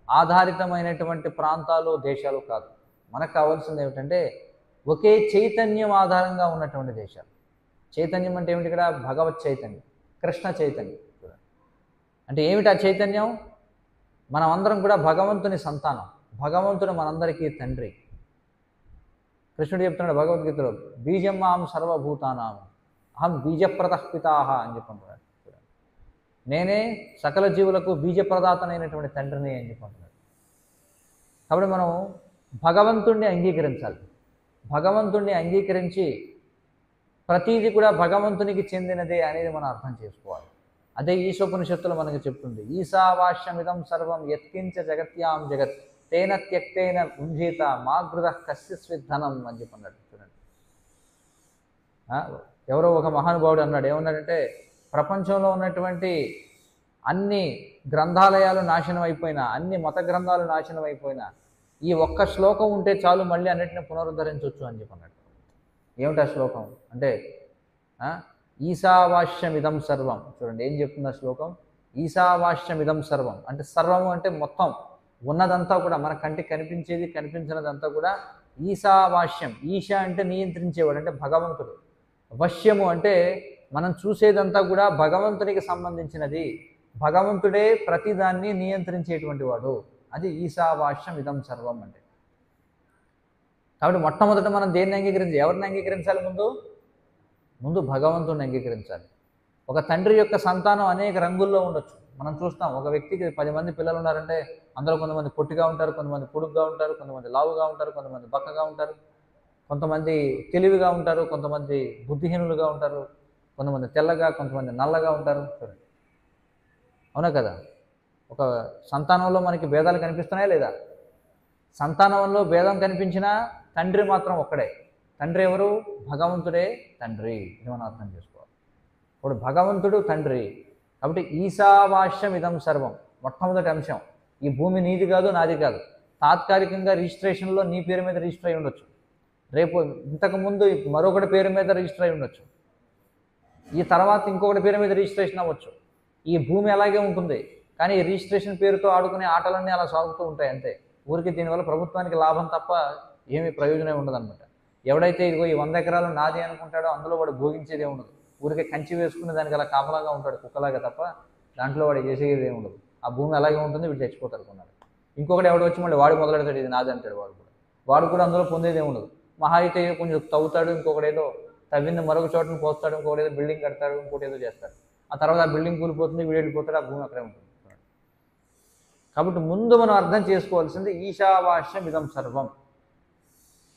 ఆధారితమైనటువంటి ప్రాంతాలు, దేశాలు కాదు. మనకు కావాల్సింది ఏమిటంటే ఒకే చైతన్యం ఆధారంగా ఉన్నటువంటి దేశాలు. చైతన్యం అంటే ఏమిటి? ఇక్కడ భగవత్ చైతన్యం, కృష్ణ చైతన్యం. అంటే ఏమిటి ఆ చైతన్యం? మనం అందరం కూడా భగవంతుని సంతానం, భగవంతుడు మనందరికీ తండ్రి. కృష్ణుడు చెప్తున్నాడు భగవద్గీతలో, బీజం మాం సర్వభూతానాం అహం బీజప్రదః పితాహ అని చెప్పంటున్నాడు. నేనే సకల జీవులకు బీజప్రదాతనైనటువంటి తండ్రిని అని చెప్పంటున్నాడు. కాబట్టి మనం భగవంతుణ్ణి అంగీకరించాలి. భగవంతుణ్ణి అంగీకరించి ప్రతీది కూడా భగవంతునికి చెందినదే అనేది మనం అర్థం చేసుకోవాలి. అదే ఈశోపనిషత్తులు మనకు చెప్తుంది, ఈశావాస్యమిదం సర్వం యత్కించ జగత్యాం జగత్ తేన త్యక్తేన ఉంజీత మాగృత కస్యస్విద్ధనం అని చెప్పన్నాడు. చూడండి, ఎవరో ఒక మహానుభావుడు అన్నాడు, ఏమన్నాడంటే ప్రపంచంలో ఉన్నటువంటి అన్ని గ్రంథాలయాలు నాశనం అయిపోయినా, అన్ని మత గ్రంథాలు నాశనం అయిపోయినా ఈ ఒక్క శ్లోకం ఉంటే చాలు, మళ్ళీ అన్నిటిని పునరుద్ధరించవచ్చు అని చెప్పన్నాడు. ఏమిటి ఆ శ్లోకం అంటే ఈశావాస్యమిదం సర్వం. చూడండి ఏం చెప్తుంది ఆ శ్లోకం, ఈశావాస్యమిదం సర్వం అంటే సర్వము అంటే మొత్తం ఉన్నదంతా కూడా, మన కంటికి కనిపించేది కనిపించినదంతా కూడా ఈశావాస్యం. ఈశ అంటే నియంత్రించేవాడు, అంటే భగవంతుడు. వశ్యము అంటే మనం చూసేదంతా కూడా భగవంతునికి సంబంధించినది, భగవంతుడే ప్రతిదాన్ని నియంత్రించేటువంటి వాడు. అది ఈశావాస్యం ఇదం సర్వం అంటే. కాబట్టి మొట్టమొదట మనం దేన్ని అంగీకరించాలి? ఎవరిని అంగీకరించాలి? ముందు భగవంతుడిని అంగీకరించాలి. ఒక తండ్రి యొక్క సంతానం అనేక రంగుల్లో ఉండొచ్చు. మనం చూస్తాం, ఒక వ్యక్తికి 10 మంది పిల్లలు ఉన్నారంటే అందులో కొంతమంది పొట్టిగా ఉంటారు, కొంతమంది పొడుగ్గా ఉంటారు, కొంతమంది లావుగా ఉంటారు, కొంతమంది బక్కగా ఉంటారు. కొంతమంది తెలివిగా ఉంటారు, కొంతమంది బుద్ధిహీనులుగా ఉంటారు, కొంతమంది తెల్లగా, కొంతమంది నల్లగా ఉంటారు. చూడండి, అవునా కదా? ఒక సంతానంలో మనకి భేదాలు కనిపిస్తున్నాయా లేదా? సంతానంలో భేదం కనిపించినా తండ్రి మాత్రం ఒక్కడే. తండ్రి ఎవరు? భగవంతుడే తండ్రి. ఇది మనం అర్థం చేసుకోవాలి. ఇప్పుడు భగవంతుడు తండ్రి కాబట్టి ఈశావాస్యం ఇదం సర్వం. మొట్టమొదటి అంశం, ఈ భూమి నీది కాదు, నాది కాదు. తాత్కాలికంగా రిజిస్ట్రేషన్లో నీ పేరు మీద రిజిస్టర్ అయి ఉండొచ్చు, రేపు ఇంతకుముందు మరొకటి పేరు మీద రిజిస్టర్ అయి ఉండొచ్చు, ఈ తర్వాత ఇంకొకటి పేరు మీద రిజిస్ట్రేషన్ అవ్వచ్చు. ఈ భూమి అలాగే ఉంటుంది, కానీ ఈ రిజిస్ట్రేషన్ పేరుతో ఆడుకునే ఆటలన్నీ అలా సాగుతూ ఉంటాయి అంతే. ఊరికి దీనివల్ల ప్రభుత్వానికి లాభం తప్ప ఏమీ ప్రయోజనం ఉండదన్నమాట. ఎవడైతే ఇదిగో ఈ 100 ఎకరాలు నాది అనుకుంటాడో అందులో వాడు భోగించేదే ఉండదు. ఊరికే కంచి వేసుకుని దానికి అలా కాపలాగా ఉంటాడు, కుక్కలాగా, తప్ప దాంట్లో వాడు చేసేది ఏమి ఉండదు. ఆ భూమి అలాగే ఉంటుంది, వీడు చచ్చిపోతారు కొన్నాడు. ఇంకొకటి ఎవడు వచ్చి మళ్ళీ వాడు మొదలెడతాడు, ఇది నాది అంటాడు. వాడు కూడా అందులో పొందేదే ఉండదు. మహా అయితే కొంచెం తవ్వుతాడు, ఇంకొకటి ఏదో తవ్వింది మరొక చోటను పోస్తాడు, ఇంకొకటి ఏదో బిల్డింగ్ కడతాడు, ఇంకోటి ఏదో చేస్తాడు. ఆ తర్వాత ఆ బిల్డింగ్ కూలిపోతుంది, వీడు వెళ్ళిపోతాడు, ఆ భూమి అక్కడే ఉంటుంది. కాబట్టి ముందు మనం అర్థం చేసుకోవాల్సింది ఈశావాస్యం ఇదం సర్వం.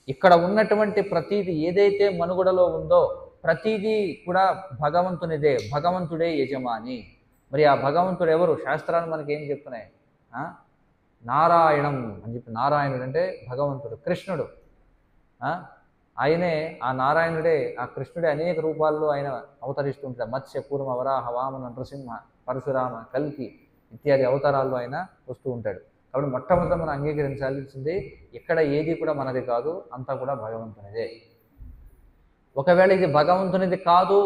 ఇక్కడ ఉన్నటువంటి ప్రతీది ఏదైతే మనుగడలో ఉందో ప్రతీదీ కూడా భగవంతునిదే, భగవంతుడే యజమాని. మరి ఆ భగవంతుడు ఎవరు? శాస్త్రాలు మనకి ఏం చెప్తున్నాయి? నారాయణం అని చెప్పి. నారాయణుడు అంటే భగవంతుడు, కృష్ణుడు. ఆయనే ఆ నారాయణుడే, ఆ కృష్ణుడే అనేక రూపాల్లో ఆయన అవతరిస్తూ ఉంటాడు. మత్స్య, కూర్మ, వరాహ, వామన, నృసింహ, పరశురామ, కల్కి ఇత్యాది అవతారాల్లో ఆయన వస్తూ ఉంటాడు. కాబట్టి మొట్టమొదట మనం అంగీకరించాల్సింది ఇక్కడ ఏది కూడా మనది కాదు, అంతా కూడా భగవంతునిదే. ఒకవేళ ఇది భగవంతునిది కాదు,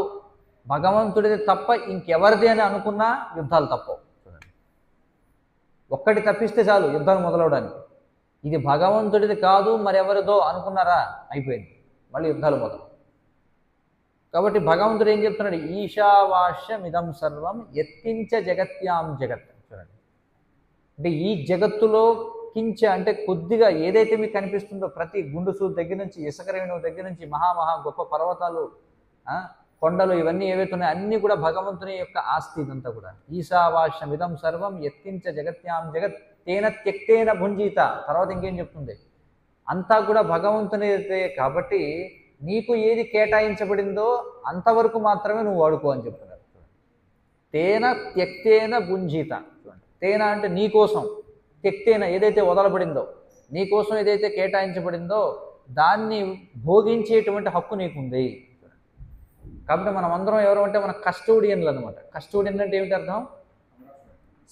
భగవంతుడిది తప్ప ఇంకెవరిది అని అనుకున్నా యుద్ధాలు తప్పవు. చూడండి, ఒక్కటి తప్పిస్తే చాలు యుద్ధాలు మొదలవడానికి. ఇది భగవంతుడిది కాదు మరెవరిదో అనుకున్నారా, అయిపోయింది, మళ్ళీ యుద్ధాలు మొదలు. కాబట్టి భగవంతుడు ఏం చెప్తున్నాడు? ఈశావాస్యం ఇదం సర్వం యత్కించ జగత్యాం జగత్. చూడండి, అంటే ఈ జగత్తులో కించ అంటే కొద్దిగా ఏదైతే మీకు కనిపిస్తుందో, ప్రతి గుండుసు దగ్గర నుంచి, ఇసుక రేణువు దగ్గర నుంచి, మహా గొప్ప పర్వతాలు, కొండలు, ఇవన్నీ ఏవైతే ఉన్నాయో అన్నీ కూడా భగవంతుని యొక్క ఆస్తి. ఇదంతా కూడా ఈశావాస్యం ఇదం సర్వం యత్కించ జగత్యాం జగత్ తేన త్యక్తేన భుంజీత. తర్వాత ఇంకేం చెప్తుంది? అంతా కూడా భగవంతునిదే. కాబట్టి నీకు ఏది కేటాయించబడిందో అంతవరకు మాత్రమే నువ్వు వాడుకో అని చెప్తున్నారు. తేన త్యక్తేన భుంజీత. తేన అంటే నీ కోసం, త్యక్తేన ఏదైతే వదలబడిందో, నీ కోసం ఏదైతే కేటాయించబడిందో దాన్ని భోగించేటువంటి హక్కు నీకుంది. కాబట్టి మనం అందరం ఎవరు అంటే మన కస్టోడియన్లు అనమాట. కస్టోడియన్ అంటే ఏమిటి అర్థం?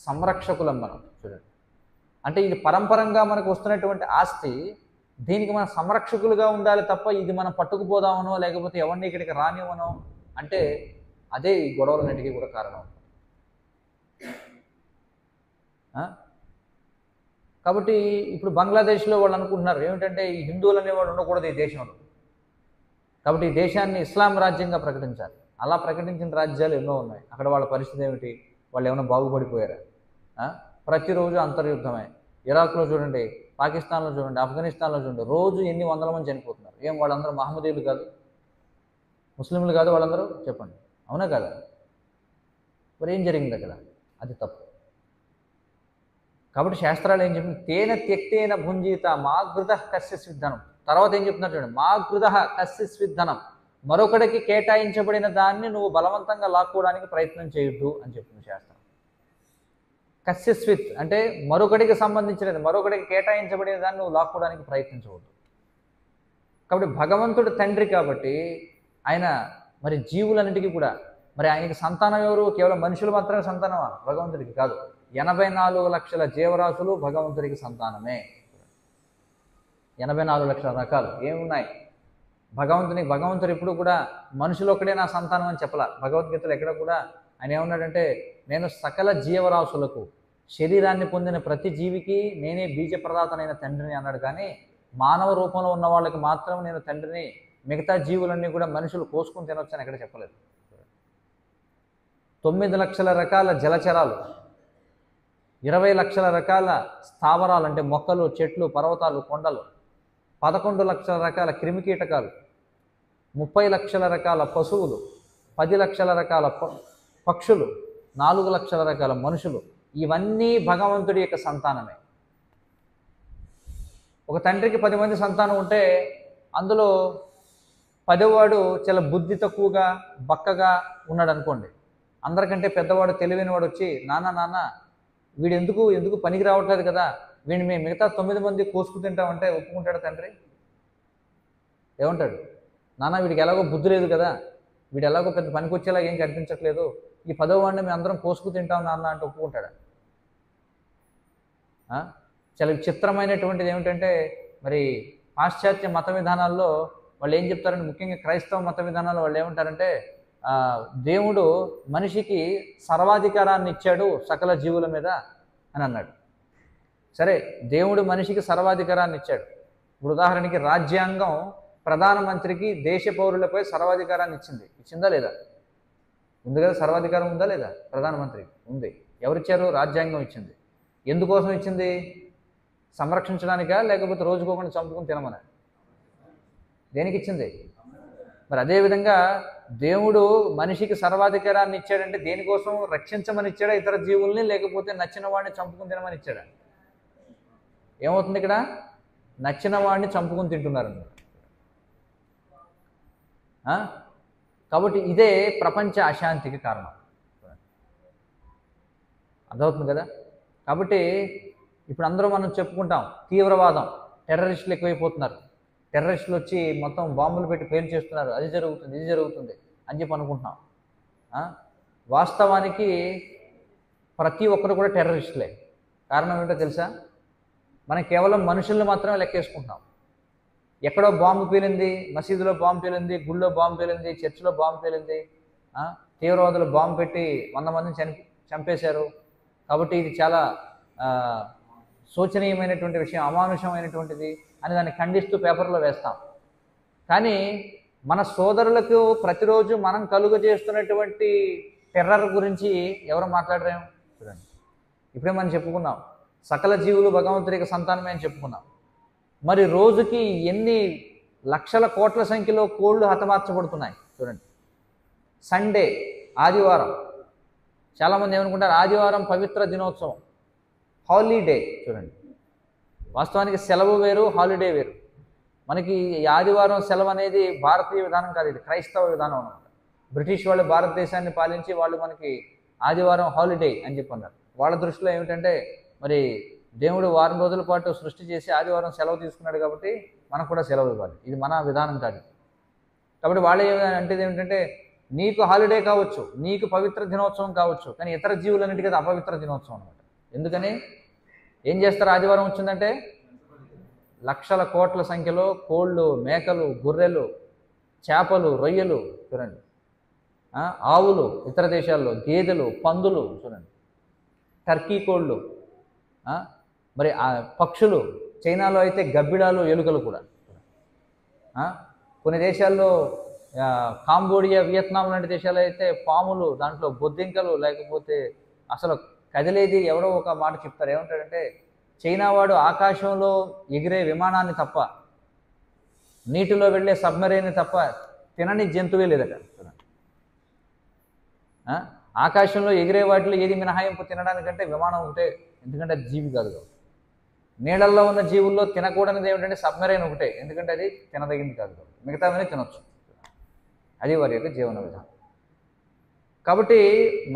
సంరక్షకులం మనం. చూడండి, అంటే ఇది పరంపరంగా మనకు వస్తున్నటువంటి ఆస్తి, దీనికి మనం సంరక్షకులుగా ఉండాలి తప్ప ఇది మనం పట్టుకుపోదామనో లేకపోతే ఎవరిని ఇక్కడికి రానివ్వనో అంటే అదే ఈ గొడవలన్నిటికీ కూడా కారణం. కాబట్టి ఇప్పుడు బంగ్లాదేశ్లో వాళ్ళు అనుకుంటున్నారు ఏమిటంటే ఈ హిందువులు అనేవాడు ఉండకూడదు ఈ దేశంలో, కాబట్టి ఈ దేశాన్ని ఇస్లాం రాజ్యంగా ప్రకటించాలి. అలా ప్రకటించిన రాజ్యాలు ఎన్నో ఉన్నాయి. అక్కడ వాళ్ళ పరిస్థితి ఏమిటి? వాళ్ళు ఏమైనా బాగుపడిపోయారా? ప్రతిరోజు అంతర్యుద్ధమే. ఇరాక్లో చూడండి, పాకిస్తాన్లో చూడండి, ఆఫ్ఘనిస్తాన్లో చూడండి, రోజు ఎన్ని వందల మంది చనిపోతున్నారు. ఏం వాళ్ళందరూ మహమ్మదీయులు కాదు, ముస్లింలు కాదు వాళ్ళందరూ? చెప్పండి, అవునా కదా? మరి ఏం జరిగింది అక్కడ? అది తప్పు. కాబట్టి శాస్త్రాలు ఏం చెప్తుంది? తేన త్యక్తేన భుంజీత మాగృత కస్య స్విద్ధనం. తర్వాత ఏం చెప్తున్నారు చూడండి, మాగృత కస్య స్విద్ధనం. మరొకడికి కేటాయించబడిన దాన్ని నువ్వు బలవంతంగా లాక్కోవడానికి ప్రయత్నం చేయొద్దు అని చెప్తుంది శాస్త్రం. కస్యస్విత్ అంటే మరొకడికి సంబంధించినది, మరొకడికి కేటాయించబడిన దాన్ని నువ్వు లాక్కోవడానికి ప్రయత్నించవద్దు. కాబట్టి భగవంతుడు తండ్రి కాబట్టి ఆయన మరి జీవులన్నిటికీ కూడా, మరి ఆయనకి సంతానం ఎవరు? కేవలం మనుషులు మాత్రమే సంతానమా? భగవంతుడికి కాదు, 84 లక్షల జీవరాశులు భగవంతుడికి సంతానమే. 84 లక్షల రకాలు ఏమున్నాయి భగవంతుడు ఎప్పుడు కూడా మనుషులు ఒక్కడే నా సంతానం అని చెప్పలా. భగవద్గీతలో ఎక్కడ కూడా ఆయన ఏమన్నాడంటే, నేను సకల జీవరాశులకు, శరీరాన్ని పొందిన ప్రతి జీవికి నేనే బీజప్రదాతనైన తండ్రిని అన్నాడు. కానీ మానవ రూపంలో ఉన్న వాళ్ళకి మాత్రం నేను తండ్రిని, మిగతా జీవులన్నీ కూడా మనుషులు కోసుకుని తినొచ్చని ఎక్కడ చెప్పలేదు. 9 లక్షల రకాల జలచరాలు, 20 లక్షల రకాల స్థావరాలు అంటే మొక్కలు, చెట్లు, పర్వతాలు, కొండలు, 11 లక్షల రకాల క్రిమికీటకాలు, 30 లక్షల రకాల పశువులు, 10 లక్షల రకాల పక్షులు, 4 లక్షల రకాల మనుషులు, ఇవన్నీ భగవంతుడి యొక్క సంతానమే. ఒక తండ్రికి 10 మంది సంతానం ఉంటే అందులో 10వాడు చాలా బుద్ధి తక్కువగా బక్కగా ఉన్నాడు అనుకోండి. అందరికంటే పెద్దవాడు తెలివైన వాడు వచ్చి నాన్న వీడు ఎందుకు పనికి రావట్లేదు కదా, వీడిని మేము మిగతా 9 మంది కోసుకు తింటామంటే ఒప్పుకుంటాడు తండ్రి? ఏమంటాడు? నాన్న వీడికి ఎలాగో బుద్ధి లేదు కదా, వీడు ఎలాగో పెద్ద పనికి వచ్చేలా ఏం కనిపించట్లేదు, ఈ 10వాడిని మేము అందరం కోసుకు తింటాం నాన్న అంటే ఒప్పుకుంటాడా? చాలా విచిత్రమైనటువంటిది ఏమిటంటే మరి పాశ్చాత్య మత విధానాల్లో వాళ్ళు ఏం చెప్తారంటే, ముఖ్యంగా క్రైస్తవ మత విధానాల్లో వాళ్ళు ఏమంటారంటే దేవుడు మనిషికి సర్వాధికారాన్ని ఇచ్చాడు సకల జీవుల మీద అని అన్నాడు. సరే, దేవుడు మనిషికి సర్వాధికారాన్ని ఇచ్చాడు. ఇప్పుడు ఉదాహరణకి రాజ్యాంగం ప్రధానమంత్రికి దేశ పౌరులపై సర్వాధికారాన్ని ఇచ్చిందా లేదా? ఉంది కదా, సర్వాధికారం ఉందా లేదా? ప్రధానమంత్రికి ఉంది. ఎవరిచ్చారు? రాజ్యాంగం ఇచ్చింది. ఎందుకోసం ఇచ్చింది? సంరక్షించడానికా, లేకపోతే రోజుకోకుండా చంపుకుని తినమని? దేనికి ఇచ్చింది? మరి అదేవిధంగా దేవుడు మనిషికి సర్వాధికారాన్ని ఇచ్చాడంటే దేనికోసం? రక్షించమని ఇచ్చాడా ఇతర జీవుల్ని, లేకపోతే నచ్చిన వాడిని చంపుకుని తినమని ఇచ్చాడా? ఏమవుతుంది ఇక్కడ? నచ్చిన వాడిని చంపుకుని తింటున్నారన్నమాట. కాబట్టి ఇదే ప్రపంచ అశాంతికి కారణం. అర్థమవుతుంది కదా? కాబట్టి ఇప్పుడు అందరూ మనం చెప్పుకుంటాం తీవ్రవాదం, టెర్రరిస్టులు ఎక్కువైపోతున్నారు, టెర్రరిస్టులు వచ్చి మొత్తం బాంబులు పెట్టి పేలు చేస్తున్నారు, అది జరుగుతుంది ఇది జరుగుతుంది అని చెప్పి అనుకుంటున్నాం. వాస్తవానికి ప్రతి ఒక్కరు కూడా టెర్రరిస్టులే. కారణం ఏంటో తెలుసా? మనం కేవలం మనుషుల్ని మాత్రమే లెక్కేసుకుంటున్నాం. ఎక్కడో బాంబు పేలింది, మసీదులో బాంబు పేలింది, గుళ్ళో బాంబు పేలింది, చర్చిలో బాంబు పేలింది, తీవ్రవాదులు బాంబు పెట్టి 100 మందిని చంపేశారు. కాబట్టి ఇది చాలా శోచనీయమైనటువంటి విషయం, అమానుషమైనటువంటిది అని దాన్ని ఖండిస్తూ పేపర్లో వేస్తాం. కానీ మన సోదరులకు ప్రతిరోజు మనం కలుగజేస్తున్నటువంటి టెర్రర్ గురించి ఎవరు మాట్లాడరేమో చూడండి. ఇప్పుడే మనం చెప్పుకున్నాం సకల జీవులు భగవంతుడి యొక్క సంతానమే అని చెప్పుకున్నాం. మరి రోజుకి ఎన్ని లక్షల కోట్ల సంఖ్యలో కోళ్ళు హతమార్చబడుతున్నాయి చూడండి. సండే, ఆదివారం, చాలామంది ఏమనుకుంటారు ఆదివారం పవిత్ర దినోత్సవం, హాలిడే. చూడండి, వాస్తవానికి సెలవు వేరు, హాలిడే వేరు. మనకి ఈ ఆదివారం సెలవు అనేది భారతీయ విధానం కాదు, ఇది క్రైస్తవ విధానం అన్నమాట. బ్రిటిష్ వాళ్ళు భారతదేశాన్ని పాలించి వాళ్ళు మనకి ఆదివారం హాలిడే అని చెప్పి అన్నారు. వాళ్ళ దృష్టిలో ఏమిటంటే మరి దేవుడు వారం రోజుల పాటు సృష్టి చేసి ఆదివారం సెలవు తీసుకున్నాడు కాబట్టి మనకు కూడా సెలవు ఇవ్వాలి, ఇది మన విధానం కాదు. కాబట్టి వాళ్ళు అంటే ఏమిటంటే నీకు హాలిడే కావచ్చు, నీకు పవిత్ర దినోత్సవం కావచ్చు, కానీ ఇతర జీవులన్నిటికీ అది అపవిత్ర దినోత్సవం అనమాట. ఎందుకని? ఏం చేస్తారు? ఆదివారం వచ్చిందంటే లక్షల కోట్ల సంఖ్యలో కోళ్ళు, మేకలు, గొర్రెలు, చేపలు, రొయ్యలు చూడండి, ఆవులు, ఇతర దేశాల్లో గేదెలు, పందులు చూడండి, టర్కీ కోళ్ళు, మరి పక్షులు, చైనాలో అయితే గబ్బిడాలు, ఎలుకలు కూడా. కొన్ని దేశాల్లో కాంబోడియా, వియత్నాం లాంటి దేశాలు అయితే పాములు, దాంట్లో బొద్దింకలు, లేకపోతే అసలు కదిలేది. ఎవరో ఒక మాట చెప్తారు, ఏమంటాడంటే చైనా వాడు ఆకాశంలో ఎగిరే విమానాన్ని తప్ప, నీటిలో వెళ్ళే సబ్మరీన్ని తప్ప తినని జంతువే లేదట. ఆకాశంలో ఎగిరే వాటిలో ఏది మినహాయింపు తినడానికంటే విమానం ఒకటే, ఎందుకంటే అది జీవి కాదు కాబట్టి. నీళ్ళల్లో ఉన్న జీవుల్లో తినకూడనిది ఏమిటంటే సబ్మరీన్ ఒకటే, ఎందుకంటే అది తినదగింది కాదు కాబట్టి. మిగతావన్నీ తినొచ్చు, అది వారి యొక్క జీవన విధానం. కాబట్టి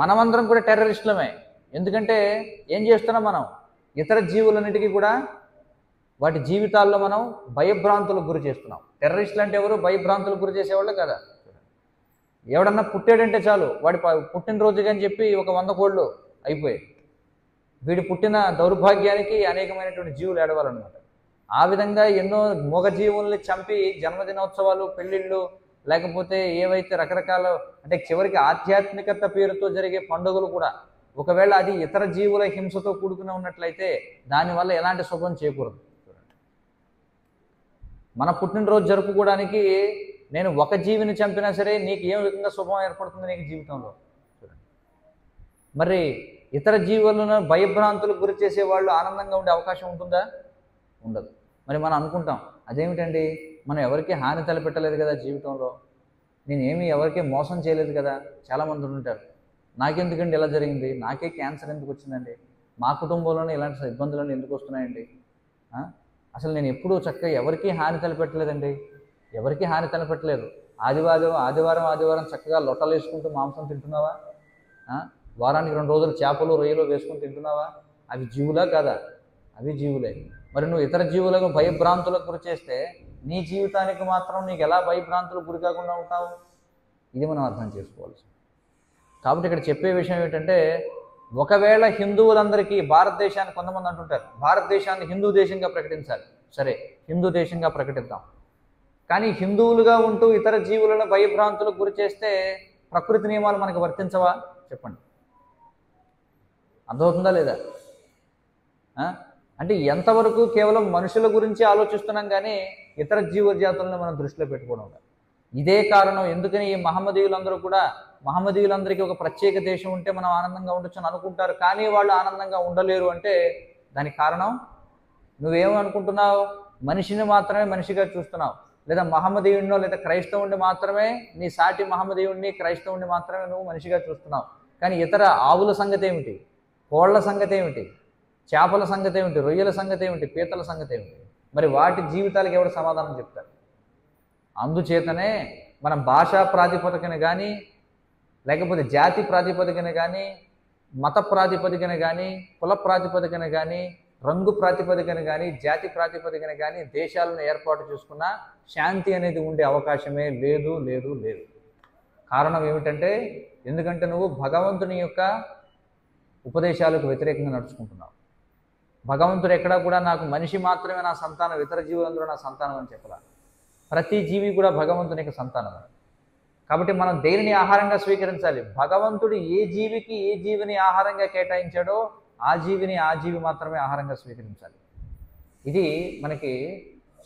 మనమందరం కూడా టెర్రరిస్టులమే. ఎందుకంటే ఏం చేస్తున్నాం మనం? ఇతర జీవులన్నిటికీ కూడా వాటి జీవితాల్లో మనం భయభ్రాంతులకు గురి చేస్తున్నాం. టెర్రరిస్టులు అంటే ఎవరు? భయభ్రాంతులకు గురి చేసేవాళ్ళు కదా. ఎవడన్నా పుట్టాడంటే చాలు, వాడి పుట్టినరోజుగా అని చెప్పి ఒక 100 కోళ్ళు అయిపోయాయి. వీడు పుట్టిన దౌర్భాగ్యానికి అనేకమైనటువంటి జీవులు ఏడవాలన్నమాట. ఆ విధంగా ఎన్నో మూగ జీవుల్ని చంపి జన్మదినోత్సవాలు, పెళ్ళిళ్ళు, లేకపోతే ఏవైతే రకరకాల, అంటే చివరికి ఆధ్యాత్మికత పేరుతో జరిగే పండుగలు కూడా ఒకవేళ అది ఇతర జీవుల హింసతో కూడుకుని ఉన్నట్లయితే దానివల్ల ఎలాంటి శుభం చేకూరదు. మన పుట్టినరోజు జరుపుకోవడానికి నేను ఒక జీవిని చంపినా సరే నీకు ఏ విధంగా శుభం ఏర్పడుతుంది నీకు జీవితంలో చూడండి. మరి ఇతర జీవులను భయభ్రాంతులకు గురి చేసే వాళ్ళు ఆనందంగా ఉండే అవకాశం ఉంటుందా? ఉండదు. మరి మనం అనుకుంటాం అదేమిటండి, మనం ఎవరికీ హాని తలపెట్టలేదు కదా జీవితంలో, నేనేమి ఎవరికీ మోసం చేయలేదు కదా. చాలామంది ఉంటారు, నాకెందుకండి ఇలా జరిగింది, నాకే క్యాన్సర్ ఎందుకు వచ్చిందండి, మా కుటుంబంలోనే ఇలాంటి ఇబ్బందులను ఎందుకు వస్తున్నాయండి, అసలు నేను ఎప్పుడూ చక్కగా ఎవరికీ హాని తలపెట్టలేదండి, ఎవరికి హాని తలపెట్టలేదు. ఆదివారం చక్కగా లొట్టలు వేసుకుంటూ మాంసం తింటున్నావా? వారానికి 2 రోజులు చేపలు రొయ్యలు వేసుకుని తింటున్నావా? అవి జీవులా కాదా? అవి జీవులే. మరి నువ్వు ఇతర జీవులకు భయభ్రాంతులకు గురి చేస్తే నీ జీవితానికి మాత్రం నీకు ఎలా భయభ్రాంతులకు గురి కాకుండా ఉంటావు? ఇది మనం అర్థం చేసుకోవాల్సి. కాబట్టి ఇక్కడ చెప్పే విషయం ఏంటంటే, ఒకవేళ హిందువులందరికీ భారతదేశాన్ని కొంతమంది అంటుంటారు భారతదేశాన్ని హిందూ దేశంగా ప్రకటించాలి. సరే, హిందూ దేశంగా ప్రకటిద్దాం. కానీ హిందువులుగా ఉంటూ ఇతర జీవులను భయభ్రాంతులకు గురి చేస్తే ప్రకృతి నియమాలు మనకు వర్తించవా? చెప్పండి, అర్థమవుతుందా లేదా? అంటే ఎంతవరకు కేవలం మనుషుల గురించి ఆలోచిస్తున్నాం కానీ ఇతర జీవజాతులను మనం దృష్టిలో పెట్టుకోవడం. ఇదే కారణం ఎందుకని ఈ మహమ్మదీయులందరికీ ఒక ప్రత్యేక దేశం ఉంటే మనం ఆనందంగా ఉండొచ్చు అని అనుకుంటారు, కానీ వాళ్ళు ఆనందంగా ఉండలేరు. అంటే దానికి కారణం నువ్వేమనుకుంటున్నావు? మనిషిని మాత్రమే మనిషిగా చూస్తున్నావు, లేదా మహమ్మదీయుడినో లేదా క్రైస్తవుడిని మాత్రమే, నీ సాటి మహమ్మదీయుడిని క్రైస్తవుడిని మాత్రమే నువ్వు మనిషిగా చూస్తున్నావు. కానీ ఇతర ఆవుల సంగతి ఏమిటి? కోళ్ల సంగతి ఏమిటి? చేపల సంగతి ఏమిటి? రొయ్యల సంగతి ఏమిటి? పీతల సంగతి ఏమిటి? మరి వాటి జీవితాలకు ఎవరు సమాధానం చెప్తారు? అందుచేతనే మనం భాషా ప్రాతిపదికన కానీ, లేకపోతే జాతి ప్రాతిపదికన కానీ, మత ప్రాతిపదికన కానీ, కుల ప్రాతిపదికన కానీ, రంగు ప్రాతిపదికన కానీ, జాతి ప్రాతిపదికన కానీ దేశాలను ఏర్పాటు చేసుకున్న శాంతి అనేది ఉండే అవకాశమే లేదు. కారణం ఏమిటంటే, ఎందుకంటే నువ్వు భగవంతుని యొక్క ఉపదేశాలకు వ్యతిరేకంగా నడుచుకుంటున్నావు. భగవంతుడు ఎక్కడా కూడా నాకు మనిషి మాత్రమే నా సంతానం, ఇతర జీవులందరూ నా సంతానం అని చెప్పలా. ప్రతి జీవి కూడా భగవంతుని యొక్క సంతానం. కాబట్టి మనం దేనిని ఆహారంగా స్వీకరించాలి? భగవంతుడు ఏ జీవికి ఏ జీవిని ఆహారంగా కేటాయించాడో ఆ జీవి మాత్రమే ఆహారంగా స్వీకరించాలి. ఇది మనకి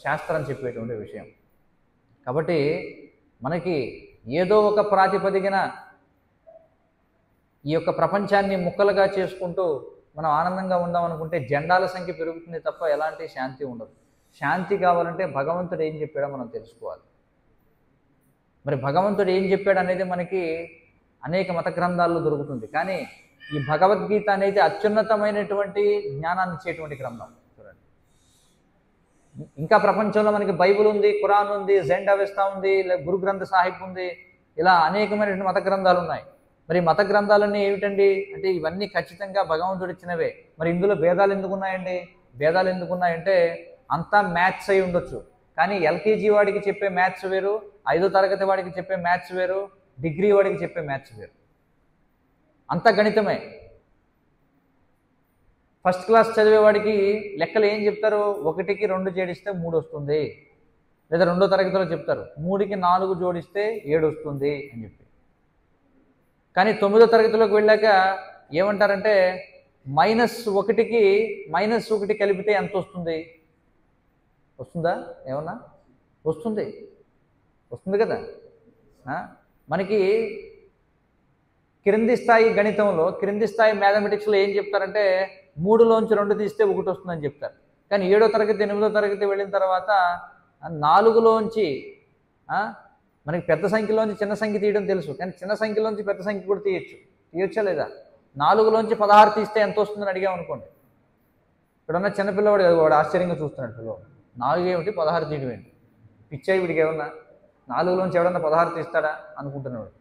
శాస్త్రం చెప్పేటువంటి విషయం. కాబట్టి మనకి ఏదో ఒక ప్రాతిపదికన ఈ యొక్క ప్రపంచాన్ని ముక్కలుగా చేసుకుంటూ మనం ఆనందంగా ఉందామనుకుంటే జెండాల సంఖ్య పెరుగుతుంది తప్ప ఎలాంటి శాంతి ఉండదు. శాంతి కావాలంటే భగవంతుడు ఏం చెప్పాడో మనం తెలుసుకోవాలి. మరి భగవంతుడు ఏం చెప్పాడు అనేది మనకి అనేక మత గ్రంథాల్లో దొరుకుతుంది. కానీ ఈ భగవద్గీత అనేది అత్యున్నతమైనటువంటి జ్ఞానాన్ని ఇచ్చేటువంటి గ్రంథం. చూడండి, ఇంకా ప్రపంచంలో మనకి బైబిల్ ఉంది, ఖురాన్ ఉంది, జెండ్ అవెస్తా ఉంది, గురు గ్రంథ సాహిబ్ ఉంది, ఇలా అనేకమైనటువంటి మత గ్రంథాలు ఉన్నాయి. మరి మత గ్రంథాలన్నీ ఏమిటండి అంటే ఇవన్నీ ఖచ్చితంగా భగవంతుడు ఇచ్చినవే. మరి ఇందులో భేదాలు ఎందుకున్నాయండి? భేదాలు ఎందుకున్నాయంటే అంతా మ్యాథ్స్ అయి ఉండొచ్చు, కానీ ఎల్కేజీ వాడికి చెప్పే మ్యాథ్స్ వేరు, 5వ తరగతి వాడికి చెప్పే మ్యాథ్స్ వేరు, డిగ్రీ వాడికి చెప్పే మ్యాథ్స్ వేరు. అంత గణితమే. ఫస్ట్ క్లాస్ చదివేవాడికి లెక్కలు ఏం చెప్తారు? 1కి 2 జోడిస్తే 3 వస్తుంది, లేదా 2వ తరగతిలో చెప్తారు 3కి 4 జోడిస్తే 7 వస్తుంది అని చెప్పి. కానీ 9వ తరగతిలోకి వెళ్ళాక ఏమంటారంటే -1కి -1 కలిపితే ఎంత వస్తుంది? వస్తుందా? ఏమన్నా వస్తుంది కదా. మనకి క్రింది స్థాయి గణితంలో, క్రింది స్థాయి మ్యాథమెటిక్స్లో ఏం చెప్తారంటే 3లోంచి 2 తీస్తే 1 వస్తుందని చెప్తారు. కానీ 7వ తరగతి 8వ తరగతి వెళ్ళిన తర్వాత 4లోంచి మనకి పెద్ద సంఖ్యలోంచి చిన్న సంఖ్య తీయడం తెలుసు, కానీ చిన్న సంఖ్యలోంచి పెద్ద సంఖ్య కూడా తీయొచ్చా లేదా? 4లోంచి 16 తీస్తే ఎంత వస్తుందని అడిగామనుకోండి, ఇక్కడ ఉన్న చిన్నపిల్లవాడు వాడు ఆశ్చర్యంగా చూస్తున్నాడు. పిల్లవాడు 4 ఏమిటి 16 తీయడం ఏంటి? పిచ్చాయి వీడికి ఏమన్నా? 4లోంచి ఎవడన్నా 16 తీస్తాడా అనుకుంటున్నాడు.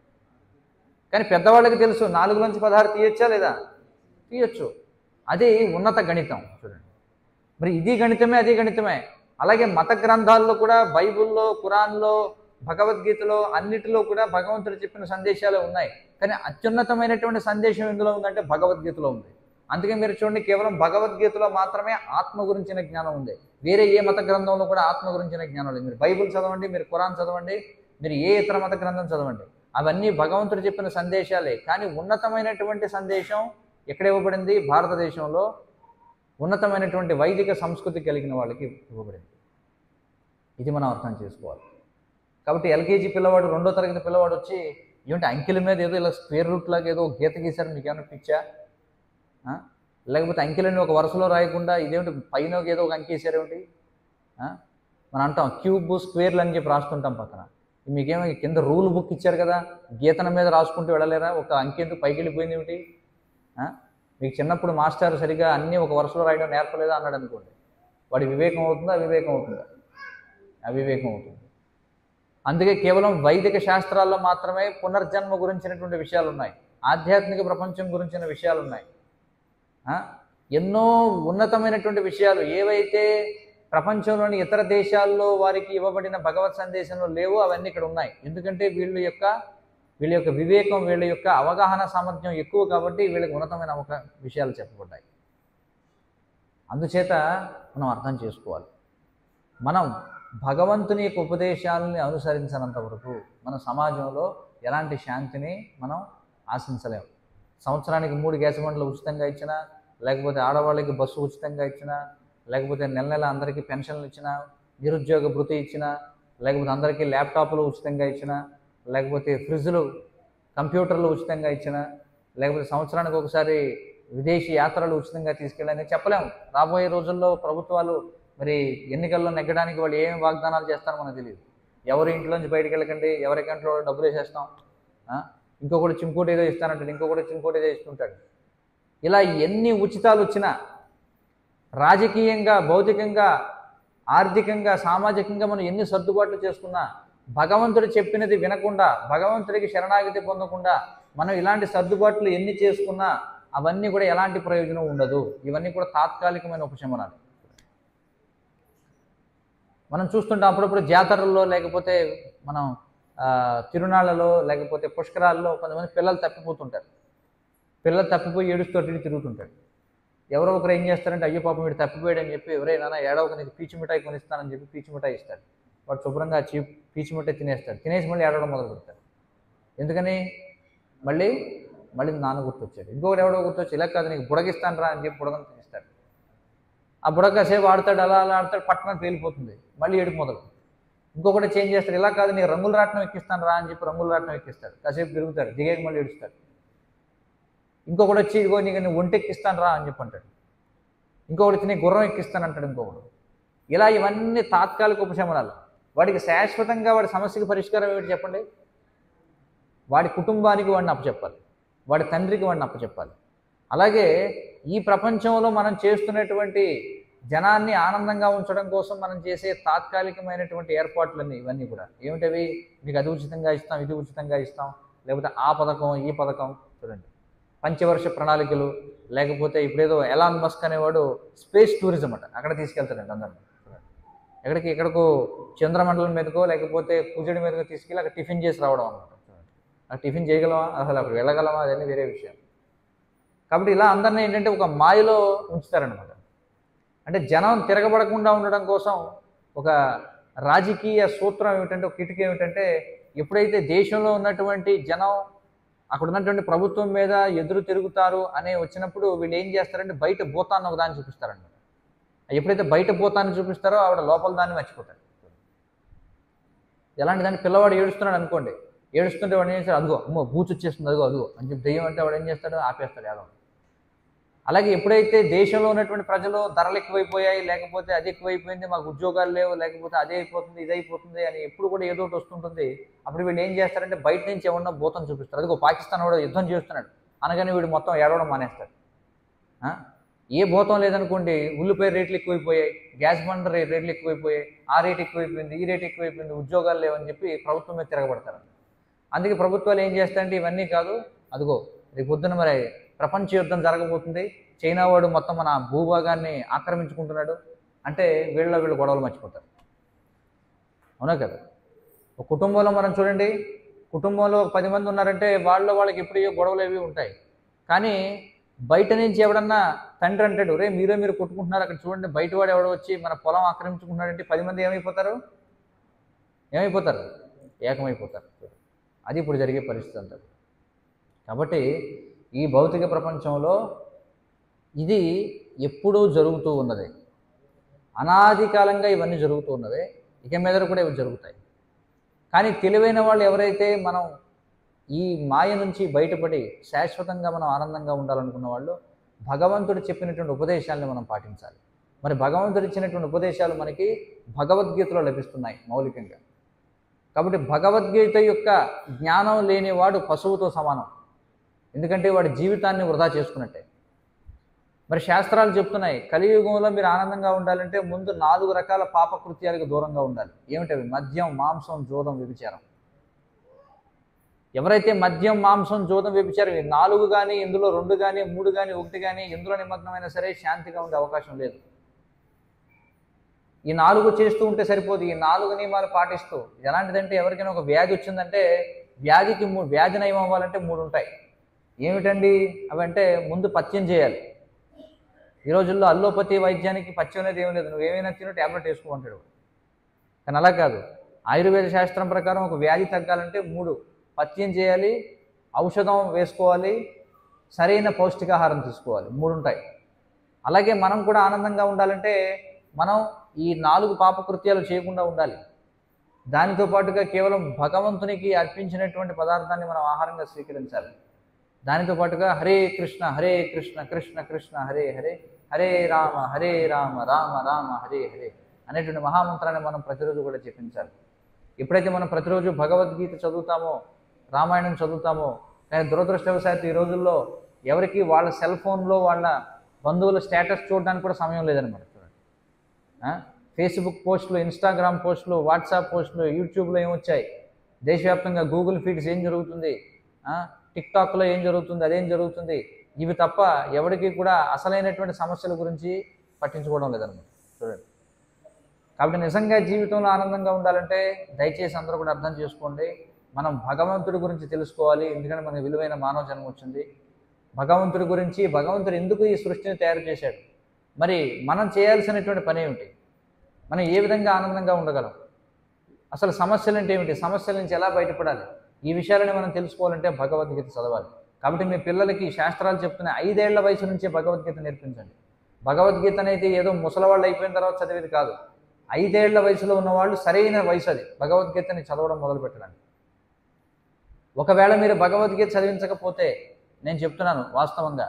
కానీ పెద్దవాళ్ళకి తెలుసు 4లోంచి 16 తీయొచ్చా లేదా? తీయొచ్చు. అది ఉన్నత గణితం. చూడండి, మరి ఇది గణితమే, అది గణితమే. అలాగే మత గ్రంథాల్లో కూడా, బైబిల్లో, ఖురాన్లో, భగవద్గీతలో అన్నిటిలో కూడా భగవంతుడు చెప్పిన సందేశాలు ఉన్నాయి. కానీ అత్యున్నతమైనటువంటి సందేశం ఎందులో ఉందంటే భగవద్గీతలో ఉంది. అందుకే మీరు చూడండి, కేవలం భగవద్గీతలో మాత్రమే ఆత్మ గురించిన జ్ఞానం ఉంది. వేరే ఏ మత గ్రంథంలో కూడా ఆత్మ గురించిన జ్ఞానం లేదు. మీరు బైబిల్ చదవండి, మీరు ఖురాన్ చదవండి, మీరు ఏ ఇతర మత గ్రంథం చదవండి, అవన్నీ భగవంతుడు చెప్పిన సందేశాలే. కానీ ఉన్నతమైనటువంటి సందేశం ఎక్కడ ఇవ్వబడింది? భారతదేశంలో ఉన్నతమైనటువంటి వైదిక సంస్కృతి కలిగిన వాళ్ళకి ఇవ్వబడింది. ఇది మనం అర్థం చేసుకోవాలి. కాబట్టి ఎల్కేజీ పిల్లవాడు, 2వ తరగతి పిల్లవాడు వచ్చి ఏమిటి అంకెల మీద ఏదో ఇలా స్క్వేర్ రూట్ లాగా ఏదో గీత గీశారు, మీకు ఏమైనా పిచ్చా? లేకపోతే అంకెలని ఒక వరుసలో రాయకుండా ఇదేమిటి పైన ఏదో ఒక అంకె వేసారేమిటి? మనం అంటాం క్యూబ్, స్క్వేర్లు అని చెప్పి రాస్తుంటాం పక్కన. మీకేమో కింద రూల్ బుక్ ఇచ్చారు కదా, గీతన మీద రాసుకుంటూ వెళ్ళలేరా? ఒక అంకె ఎందుకు పైకి వెళ్ళిపోయింది ఏమిటి? మీకు చిన్నప్పుడు మాస్టర్ సరిగా అన్నీ ఒక వరుసలో రాయడం నేర్పలేదా అన్నాడు అనుకోండి, వాడి వివేకం అవుతుందా? అవివేకం అవుతుందా? అవివేకం అవుతుంది. అందుకే కేవలం వైదిక శాస్త్రాల్లో మాత్రమే పునర్జన్మ గురించినటువంటి విషయాలు ఉన్నాయి, ఆధ్యాత్మిక ప్రపంచం గురించిన విషయాలు ఉన్నాయి. ఎన్నో ఉన్నతమైనటువంటి విషయాలు ఏవైతే ప్రపంచంలోని ఇతర దేశాల్లో వారికి ఇవ్వబడిన భగవత్ సందేశంలో లేవో అవన్నీ ఇక్కడ ఉన్నాయి. ఎందుకంటే వీళ్ళ యొక్క వివేకం, వీళ్ళ యొక్క అవగాహన సామర్థ్యం ఎక్కువ కాబట్టి వీళ్ళకి ఉన్నతమైన విషయాలు చెప్పబడ్డాయి. అందుచేత మనం అర్థం చేసుకోవాలి, మనం భగవంతుని యొక్క ఉపదేశాలని అనుసరించినంత వరకు మన సమాజంలో ఎలాంటి శాంతిని మనం ఆశించలేము. సంవత్సరానికి 3 గ్యాస్ బండ్లు ఉచితంగా ఇచ్చినా, లేకపోతే ఆడవాళ్ళకి బస్సు ఉచితంగా ఇచ్చినా, లేకపోతే నెల నెల అందరికీ పెన్షన్లు ఇచ్చినా, నిరుద్యోగ భృతి ఇచ్చినా, లేకపోతే అందరికీ ల్యాప్టాప్లు ఉచితంగా ఇచ్చినా, లేకపోతే ఫ్రిడ్జ్లు, కంప్యూటర్లు ఉచితంగా ఇచ్చినా, లేకపోతే సంవత్సరానికి ఒకసారి విదేశీ యాత్రలు ఉచితంగా తీసుకెళ్ళని చెప్పలేము. రాబోయే రోజుల్లో ప్రభుత్వాలు మరి ఎన్నికల్లో నెగ్గడానికి వాళ్ళు ఏమి వాగ్దానాలు చేస్తారో మనకు తెలియదు. ఎవరి ఇంట్లోంచి బయటికి వెళ్ళకండి, ఎవరి కంట్లో డబ్బులు వేసేస్తాం, ఇంకొకటి చింకోటి ఏదో ఇస్తానంటాడు, ఇంకొకటి చింకోటి ఏదో ఇస్తుంటాడు. ఇలా ఎన్ని ఉచితాలు వచ్చినా, రాజకీయంగా, భౌతికంగా, ఆర్థికంగా, సామాజికంగా మనం ఎన్ని సర్దుబాట్లు చేసుకున్నా, భగవంతుడు చెప్పినది వినకుండా, భగవంతుడికి శరణాగతి పొందకుండా మనం ఇలాంటి సర్దుబాట్లు ఎన్ని చేసుకున్నా అవన్నీ కూడా ఎలాంటి ప్రయోజనం ఉండదు. ఇవన్నీ కూడా తాత్కాలికమైన ఉపశమనాలు. మనం చూస్తుంటాం అప్పుడప్పుడు జాతరల్లో, లేకపోతే మనం తిరునాళ్ళలో, లేకపోతే పుష్కరాల్లో కొంతమంది పిల్లలు తప్పిపోతుంటారు. పిల్లలు తప్పిపోయి ఏడుస్తూ తిరుగుతుంటాడు. ఎవరో ఒకరు ఏం చేస్తారంటే, అయ్యో పాపం వీడు తప్పిపోయాడు అని చెప్పి, ఎవరైనా ఏడవక నీకు పీచు మిఠాయి కొనిస్తానని చెప్పి పీచు మిఠాయి ఇస్తాడు. వాడు శుభ్రంగా పీచు మిఠాయి తినేస్తాడు. తినేసి మళ్ళీ ఏడవడం మొదలు పెడతాడు. ఎందుకని? మళ్ళీ నాన్న గుర్తొచ్చాడు. ఇంకొకటి ఎవడో గుర్తొచ్చి, ఇలా కాదు నీకు బుడగిస్తాను రా అని చెప్పి బుడగను తినేస్తాడు. ఆ బుడగ కాసేపు ఆడతాడు, అలా ఆడతాడు, పట్టణం పేలిపోతుంది, మళ్ళీ ఏడుపు మొదలు. ఇంకొకటి చేంజ్ చేస్తాడు, ఇలా కాదు నీకు రంగుల రాట్నం ఎక్కిస్తాను రా అని చెప్పి రంగుల రాట్నం ఎక్కిస్తాడు. కాసేపు తిరుగుతాడు, దిగేకి మళ్ళీ ఏడుస్తాడు. ఇంకొకటి వచ్చి ఇదిగో నీకు ఒంటి ఎక్కిస్తాను రా అని చెప్పి అంటాడు. ఇంకొకటి వచ్చి నీకు గుర్రం ఎక్కిస్తాను అంటాడు ఇంకొకడు. ఇలా ఇవన్నీ తాత్కాలిక ఉపశమనాలు. వాడికి శాశ్వతంగా వాడి సమస్యకి పరిష్కారం ఏమిటి చెప్పండి? వాడి కుటుంబానికి వాడిని అప్పచెప్పాలి, వాడి తండ్రికి వాడిని అప్పచెప్పాలి. అలాగే ఈ ప్రపంచంలో మనం చేస్తున్నటువంటి జనాన్ని ఆనందంగా ఉంచడం కోసం మనం చేసే తాత్కాలికమైనటువంటి ఏర్పాట్లన్నీ ఇవన్నీ కూడా ఏమిటవి? మీకు అది ఉచితంగా ఇస్తాం, ఇది ఉచితంగా ఇస్తాం, లేకపోతే ఆ పథకం, ఈ పథకం. చూడండి, పంచవర్ష ప్రణాళికలు, లేకపోతే ఇప్పుడేదో ఎలాన్ మస్క్ అనేవాడు స్పేస్ టూరిజం అట, అక్కడ తీసుకెళ్తాడండి అందరినీ. ఎక్కడికో చంద్రమండలం మీదకో లేకపోతే కుజుడి మీదకో తీసుకెళ్ళి అక్కడ టిఫిన్ చేసి రావడం అన్నమాట. ఆ టిఫిన్ చేయగలమా? అసలు అక్కడ వెళ్ళగలమా? అదన్నీ వేరే విషయం. కాబట్టి ఇలా అందరినీ ఏంటంటే ఒక మాయలో ఉంచుతారనమాట. అంటే జనం తిరగబడకుండా ఉండడం కోసం ఒక రాజకీయ సూత్రం ఏమిటంటే, ఒక కిటికీ ఏమిటంటే, ఎప్పుడైతే దేశంలో ఉన్నటువంటి జనం అక్కడ ఉన్నటువంటి ప్రభుత్వం మీద ఎదురు తిరుగుతారు అనే వచ్చినప్పుడు వీళ్ళు ఏం చేస్తారంటే బయట భూతాన్ని ఒక దాన్ని చూపిస్తారనమాట. ఎప్పుడైతే బయట భూతాన్ని చూపిస్తారో ఆవిడ లోపల దాన్ని మర్చిపోతారు. ఎలాంటి దాన్ని? పిల్లవాడు ఏడుస్తున్నాడు అనుకోండి, ఏడుస్తుంటే వాడు ఏం చేస్తాడు, అదిగో అమ్మో బూచు వచ్చేస్తుంది, అదిగో అని చెప్పి దెయ్యం అంటే వాడు ఏం చేస్తాడు? ఆపేస్తాడు ఏదో. అలాగే ఎప్పుడైతే దేశంలో ఉన్నటువంటి ప్రజలు ధరలు ఎక్కువైపోయాయి, లేకపోతే అది ఎక్కువైపోయింది, మాకు ఉద్యోగాలు లేవు, లేకపోతే అదే అయిపోతుంది, ఇది అయిపోతుంది అని ఎప్పుడు కూడా ఏదో ఒకటి వస్తుంటుంది, అప్పుడు వీళ్ళు ఏం చేస్తారంటే బయట నుంచి ఏమన్నా భూతం చూపిస్తారు. అదిగో పాకిస్తాన్ వాడు యుద్ధం చేస్తున్నాడు అనగానే వీడు మొత్తం ఏడవడం మానేస్తాడు. ఏ భూతం లేదనుకోండి, ఉల్లిపాయ రేట్లు ఎక్కువైపోయాయి, గ్యాస్ బండ్ రేట్లు ఎక్కువైపోయాయి, ఆ రేట్ ఎక్కువైపోయింది, ఈ రేట్ ఎక్కువైపోయింది, ఉద్యోగాలు లేవని చెప్పి ప్రభుత్వం మీద తిరగబడతారు. అందుకే ప్రభుత్వాలు ఏం చేస్తాయంటే ఇవన్నీ కాదు, అదిగో రేపు పొద్దున మరి ప్రపంచ యుద్ధం జరగబోతుంది, చైనా వాడు మొత్తం మన భూభాగాన్ని ఆక్రమించుకుంటున్నాడు అంటే వీళ్ళు గొడవలు మర్చిపోతారు. అవునా కదా? ఒక కుటుంబంలో మనం చూడండి, కుటుంబంలో 10 మంది ఉన్నారంటే వాళ్ళకి ఎప్పుడో గొడవలు ఏవి ఉంటాయి. కానీ బయట నుంచి ఎవడన్నా తండ్రి అంటాడు, రే మీరు కొట్టుకుంటున్నారు అక్కడ చూడండి, బయట వాడు ఎవడో వచ్చి మన పొలం ఆక్రమించుకుంటున్నాడంటే 10 మంది ఏమైపోతారు? ఏకమైపోతారు. అది ఇప్పుడు జరిగే పరిస్థితి అంటారు. కాబట్టి ఈ భౌతిక ప్రపంచంలో ఇది ఎప్పుడూ జరుగుతూ ఉన్నది, అనాది కాలంగా ఇవన్నీ జరుగుతూ ఉన్నది, ఇక మీద కూడా ఇవి జరుగుతాయి. కానీ తెలివైన వాళ్ళు ఎవరైతే మనం ఈ మాయ నుంచి బయటపడి శాశ్వతంగా మనం ఆనందంగా ఉండాలనుకున్న వాళ్ళు భగవంతుడు చెప్పినటువంటి ఉపదేశాలను మనం పాటించాలి. మరి భగవంతుడు ఇచ్చినటువంటి ఉపదేశాలు మనకి భగవద్గీతలో లభిస్తున్నాయి మౌలికంగా. కాబట్టి భగవద్గీత యొక్క జ్ఞానం లేనివాడు పశువుతో సమానం. ఎందుకంటే వాడి జీవితాన్ని వృధా చేసుకున్నట్టే. మరి శాస్త్రాలు చెప్తున్నాయి కలియుగంలో మీరు ఆనందంగా ఉండాలంటే ముందు 4 రకాల పాపకృత్యాలకు దూరంగా ఉండాలి. ఏమిటవి? మద్యం, మాంసం, జూదం, వ్యభిచారం. ఎవరైతే మద్యం, మాంసం, జూదం, వ్యభిచారం ఈ 4 కానీ, ఇందులో 2 కానీ, 3 కానీ, 1 కానీ ఇందులో నిమగ్నమైనా సరే శాంతిగా ఉండే అవకాశం లేదు. ఈ 4 చేస్తూ ఉంటే సరిపోదు. ఈ 4 నియమాలు పాటిస్తూ ఎలాంటిదంటే ఎవరికైనా ఒక వ్యాధి వచ్చిందంటే వ్యాధి నయం అవ్వాలంటే 3 ఉంటాయి. ఏమిటండి అవంటే? ముందు పథ్యం చేయాలి. ఈ రోజుల్లో అల్లోపతి వైద్యానికి పథ్యం అనేది ఏమీ లేదు. నువ్వు ఏమైనా తిను ట్యాబ్లెట్ వేసుకోమంటాడు. కానీ అలా కాదు. ఆయుర్వేద శాస్త్రం ప్రకారం ఒక వ్యాధి తగ్గాలంటే 3 పథ్యం చేయాలి, ఔషధం వేసుకోవాలి, సరైన పౌష్టికాహారం తీసుకోవాలి. 3 ఉంటాయి. అలాగే మనం కూడా ఆనందంగా ఉండాలంటే మనం ఈ 4 పాపకృత్యాలు చేయకుండా ఉండాలి. దానితో పాటుగా కేవలం భగవంతునికి అర్పించినటువంటి పదార్థాన్ని మనం ఆహారంగా స్వీకరించాలి. దానితో పాటుగా హరే కృష్ణ కృష్ణ కృష్ణ హరే హరే, హరే రామ రామ రామ హరే హరే అనేటువంటి మహామంత్రాన్ని మనం ప్రతిరోజు కూడా జపించాలి. ఎప్పుడైతే మనం ప్రతిరోజు భగవద్గీత చదువుతామో, రామాయణం చదువుతామో, కానీ దురదృష్టవశాత్తు ఈ రోజుల్లో ఎవరికి వాళ్ళ సెల్ ఫోన్లో వాళ్ళ బంధువుల స్టేటస్ చూడడానికి కూడా సమయం లేదనమాట. చూడండి, ఫేస్బుక్ పోస్టులు, ఇన్స్టాగ్రామ్ పోస్టులు, వాట్సాప్ పోస్టులు, యూట్యూబ్లో ఏమొచ్చాయి, దేశవ్యాప్తంగా గూగుల్ ఫీడ్స్ ఏం జరుగుతుంది, టిక్టాక్లో ఏం జరుగుతుంది, అదేం జరుగుతుంది, ఇవి తప్ప ఎవరికి కూడా అసలైనటువంటి సమస్యల గురించి పట్టించుకోవడం లేదన్నమాట. చూడండి, కాబట్టి నిజంగా జీవితంలో ఆనందంగా ఉండాలంటే దయచేసి అందరూ కూడా అర్థం చేసుకోండి. మనం భగవంతుడి గురించి తెలుసుకోవాలి. ఎందుకంటే మనకి విలువైన మానవ జన్మ వచ్చింది. భగవంతుడి గురించి, భగవంతుడు ఎందుకు ఈ సృష్టిని తయారు చేశాడు, మరి మనం చేయాల్సినటువంటి పని ఏమిటి, మనం ఏ విధంగా ఆనందంగా ఉండగలం, అసలు సమస్యలు అంటే ఏమిటి, సమస్యల నుంచి ఎలా బయటపడాలి, ఈ విషయాలని మనం తెలుసుకోవాలంటే భగవద్గీత చదవాలి. కాబట్టి మీ పిల్లలకి శాస్త్రాలు చెప్తున్న 5 ఏళ్ల వయసు నుంచే భగవద్గీత నేర్పించండి. భగవద్గీత అనేది ఏదో ముసలవాళ్ళు అయిపోయిన తర్వాత చదివేది కాదు. 5 ఏళ్ల వయసులో ఉన్నవాళ్ళు సరైన వయసు అది భగవద్గీతని చదవడం మొదలు పెట్టడానికి. ఒకవేళ మీరు భగవద్గీత చదివించకపోతే, నేను చెప్తున్నాను వాస్తవంగా,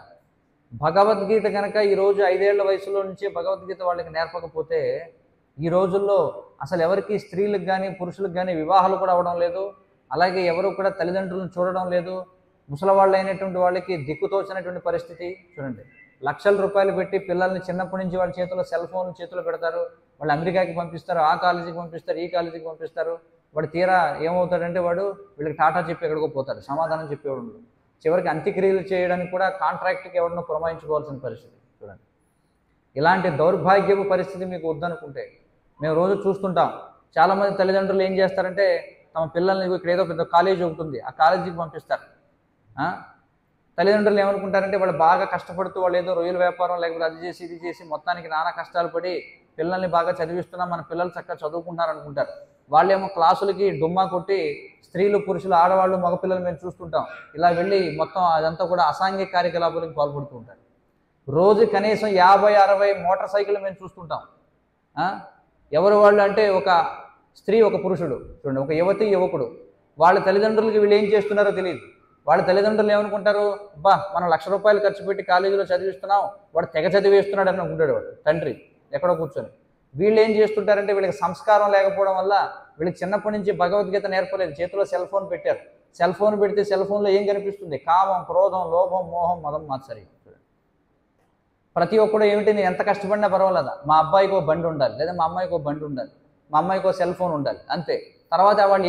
భగవద్గీత కనుక ఈరోజు 5 ఏళ్ల వయసులో నుంచే భగవద్గీత వాళ్ళకి నేర్పకపోతే ఈ రోజుల్లో అసలు ఎవరికి, స్త్రీలకు కానీ పురుషులకు కానీ వివాహాలు కూడా అవ్వడం లేదు. అలాగే ఎవరు కూడా తల్లిదండ్రులను చూడడం లేదు. ముసలవాళ్ళు అయినటువంటి వాళ్ళకి దిక్కుతోచినటువంటి పరిస్థితి. చూడండి, లక్షల రూపాయలు పెట్టి పిల్లల్ని చిన్నప్పటి నుంచి వాళ్ళ చేతిలో సెల్ ఫోన్ చేతిలో పెడతారు. వాళ్ళు అమెరికాకి పంపిస్తారు, ఆ కాలేజీకి పంపిస్తారు, ఈ కాలేజీకి పంపిస్తారు. వాడు తీరా ఏమవుతాడంటే వాడు వీళ్ళకి టాటా చెప్పి ఎక్కడికో పోతాడు, సమాధానం చెప్పేవాడు. చివరికి అంత్యక్రియలు చేయడానికి కూడా కాంట్రాక్ట్కి ఎవరినో పురమాయించుకోవాల్సిన పరిస్థితి. చూడండి, ఇలాంటి దౌర్భాగ్యపు పరిస్థితి మీకు వద్దనుకుంటే, మేము రోజు చూస్తుంటాం చాలామంది తల్లిదండ్రులు ఏం చేస్తారంటే తమ పిల్లల్ని ఇక్కడ ఏదో పెద్ద కాలేజీ ఉంటుంది, ఆ కాలేజీకి పంపిస్తారు. తల్లిదండ్రులు ఏమనుకుంటారంటే వాళ్ళు బాగా కష్టపడుతూ వాళ్ళు ఏదో రొయ్యల వ్యాపారం లేకపోతే అది చేసి ఇది చేసి మొత్తానికి నానా కష్టాలు పడి పిల్లల్ని బాగా చదివిస్తున్నాం, మన పిల్లలు చక్కగా చదువుకుంటారు అనుకుంటారు. వాళ్ళేమో క్లాసులకి డుమ్మా కొట్టి స్త్రీలు, పురుషులు, ఆడవాళ్ళు, మగపిల్లలు మేము చూస్తుంటాం ఇలా వెళ్ళి మొత్తం అదంతా కూడా అసాంఘిక కార్యకలాపాలకు పాల్పడుతూ ఉంటారు. రోజు కనీసం 50-60 మోటార్ సైకిల్ మేము చూస్తుంటాం. ఎవరు వాళ్ళు అంటే ఒక స్త్రీ, ఒక పురుషుడు. చూడండి, ఒక యువతి, యువకుడు. వాళ్ళ తల్లిదండ్రులకి వీళ్ళు ఏం చేస్తున్నారో తెలియదు. వాళ్ళ తల్లిదండ్రులు ఏమనుకుంటారు, బా మనం ₹1,00,000 ఖర్చు పెట్టి కాలేజీలో చదివిస్తున్నాం, వాడు తెగ చదివేస్తున్నాడు అని అనుకుంటాడు వాడు తండ్రి ఎక్కడో కూర్చొని. వీళ్ళు ఏం చేస్తుంటారంటే వీళ్ళకి సంస్కారం లేకపోవడం వల్ల వీళ్ళకి చిన్నప్పటి నుంచి భగవద్గీత నేర్పలేదు. చేతిలో సెల్ ఫోన్ పెట్టారు. సెల్ ఫోన్ పెడితే సెల్ ఫోన్లో ఏం కనిపిస్తుంది? కామం, క్రోధం, లోభం, మోహం, మదం, మాత్సర్యం. ప్రతి ఒక్కడు ఏమిటి, నేను ఎంత కష్టపడినా పర్వాలేదా, మా అబ్బాయికి ఒక బండి ఉండాలి, లేదా మా అమ్మాయికి ఒక బండి ఉండాలి, మా అమ్మాయికి ఒక సెల్ ఫోన్ ఉండాలి, అంతే. తర్వాత వాళ్ళు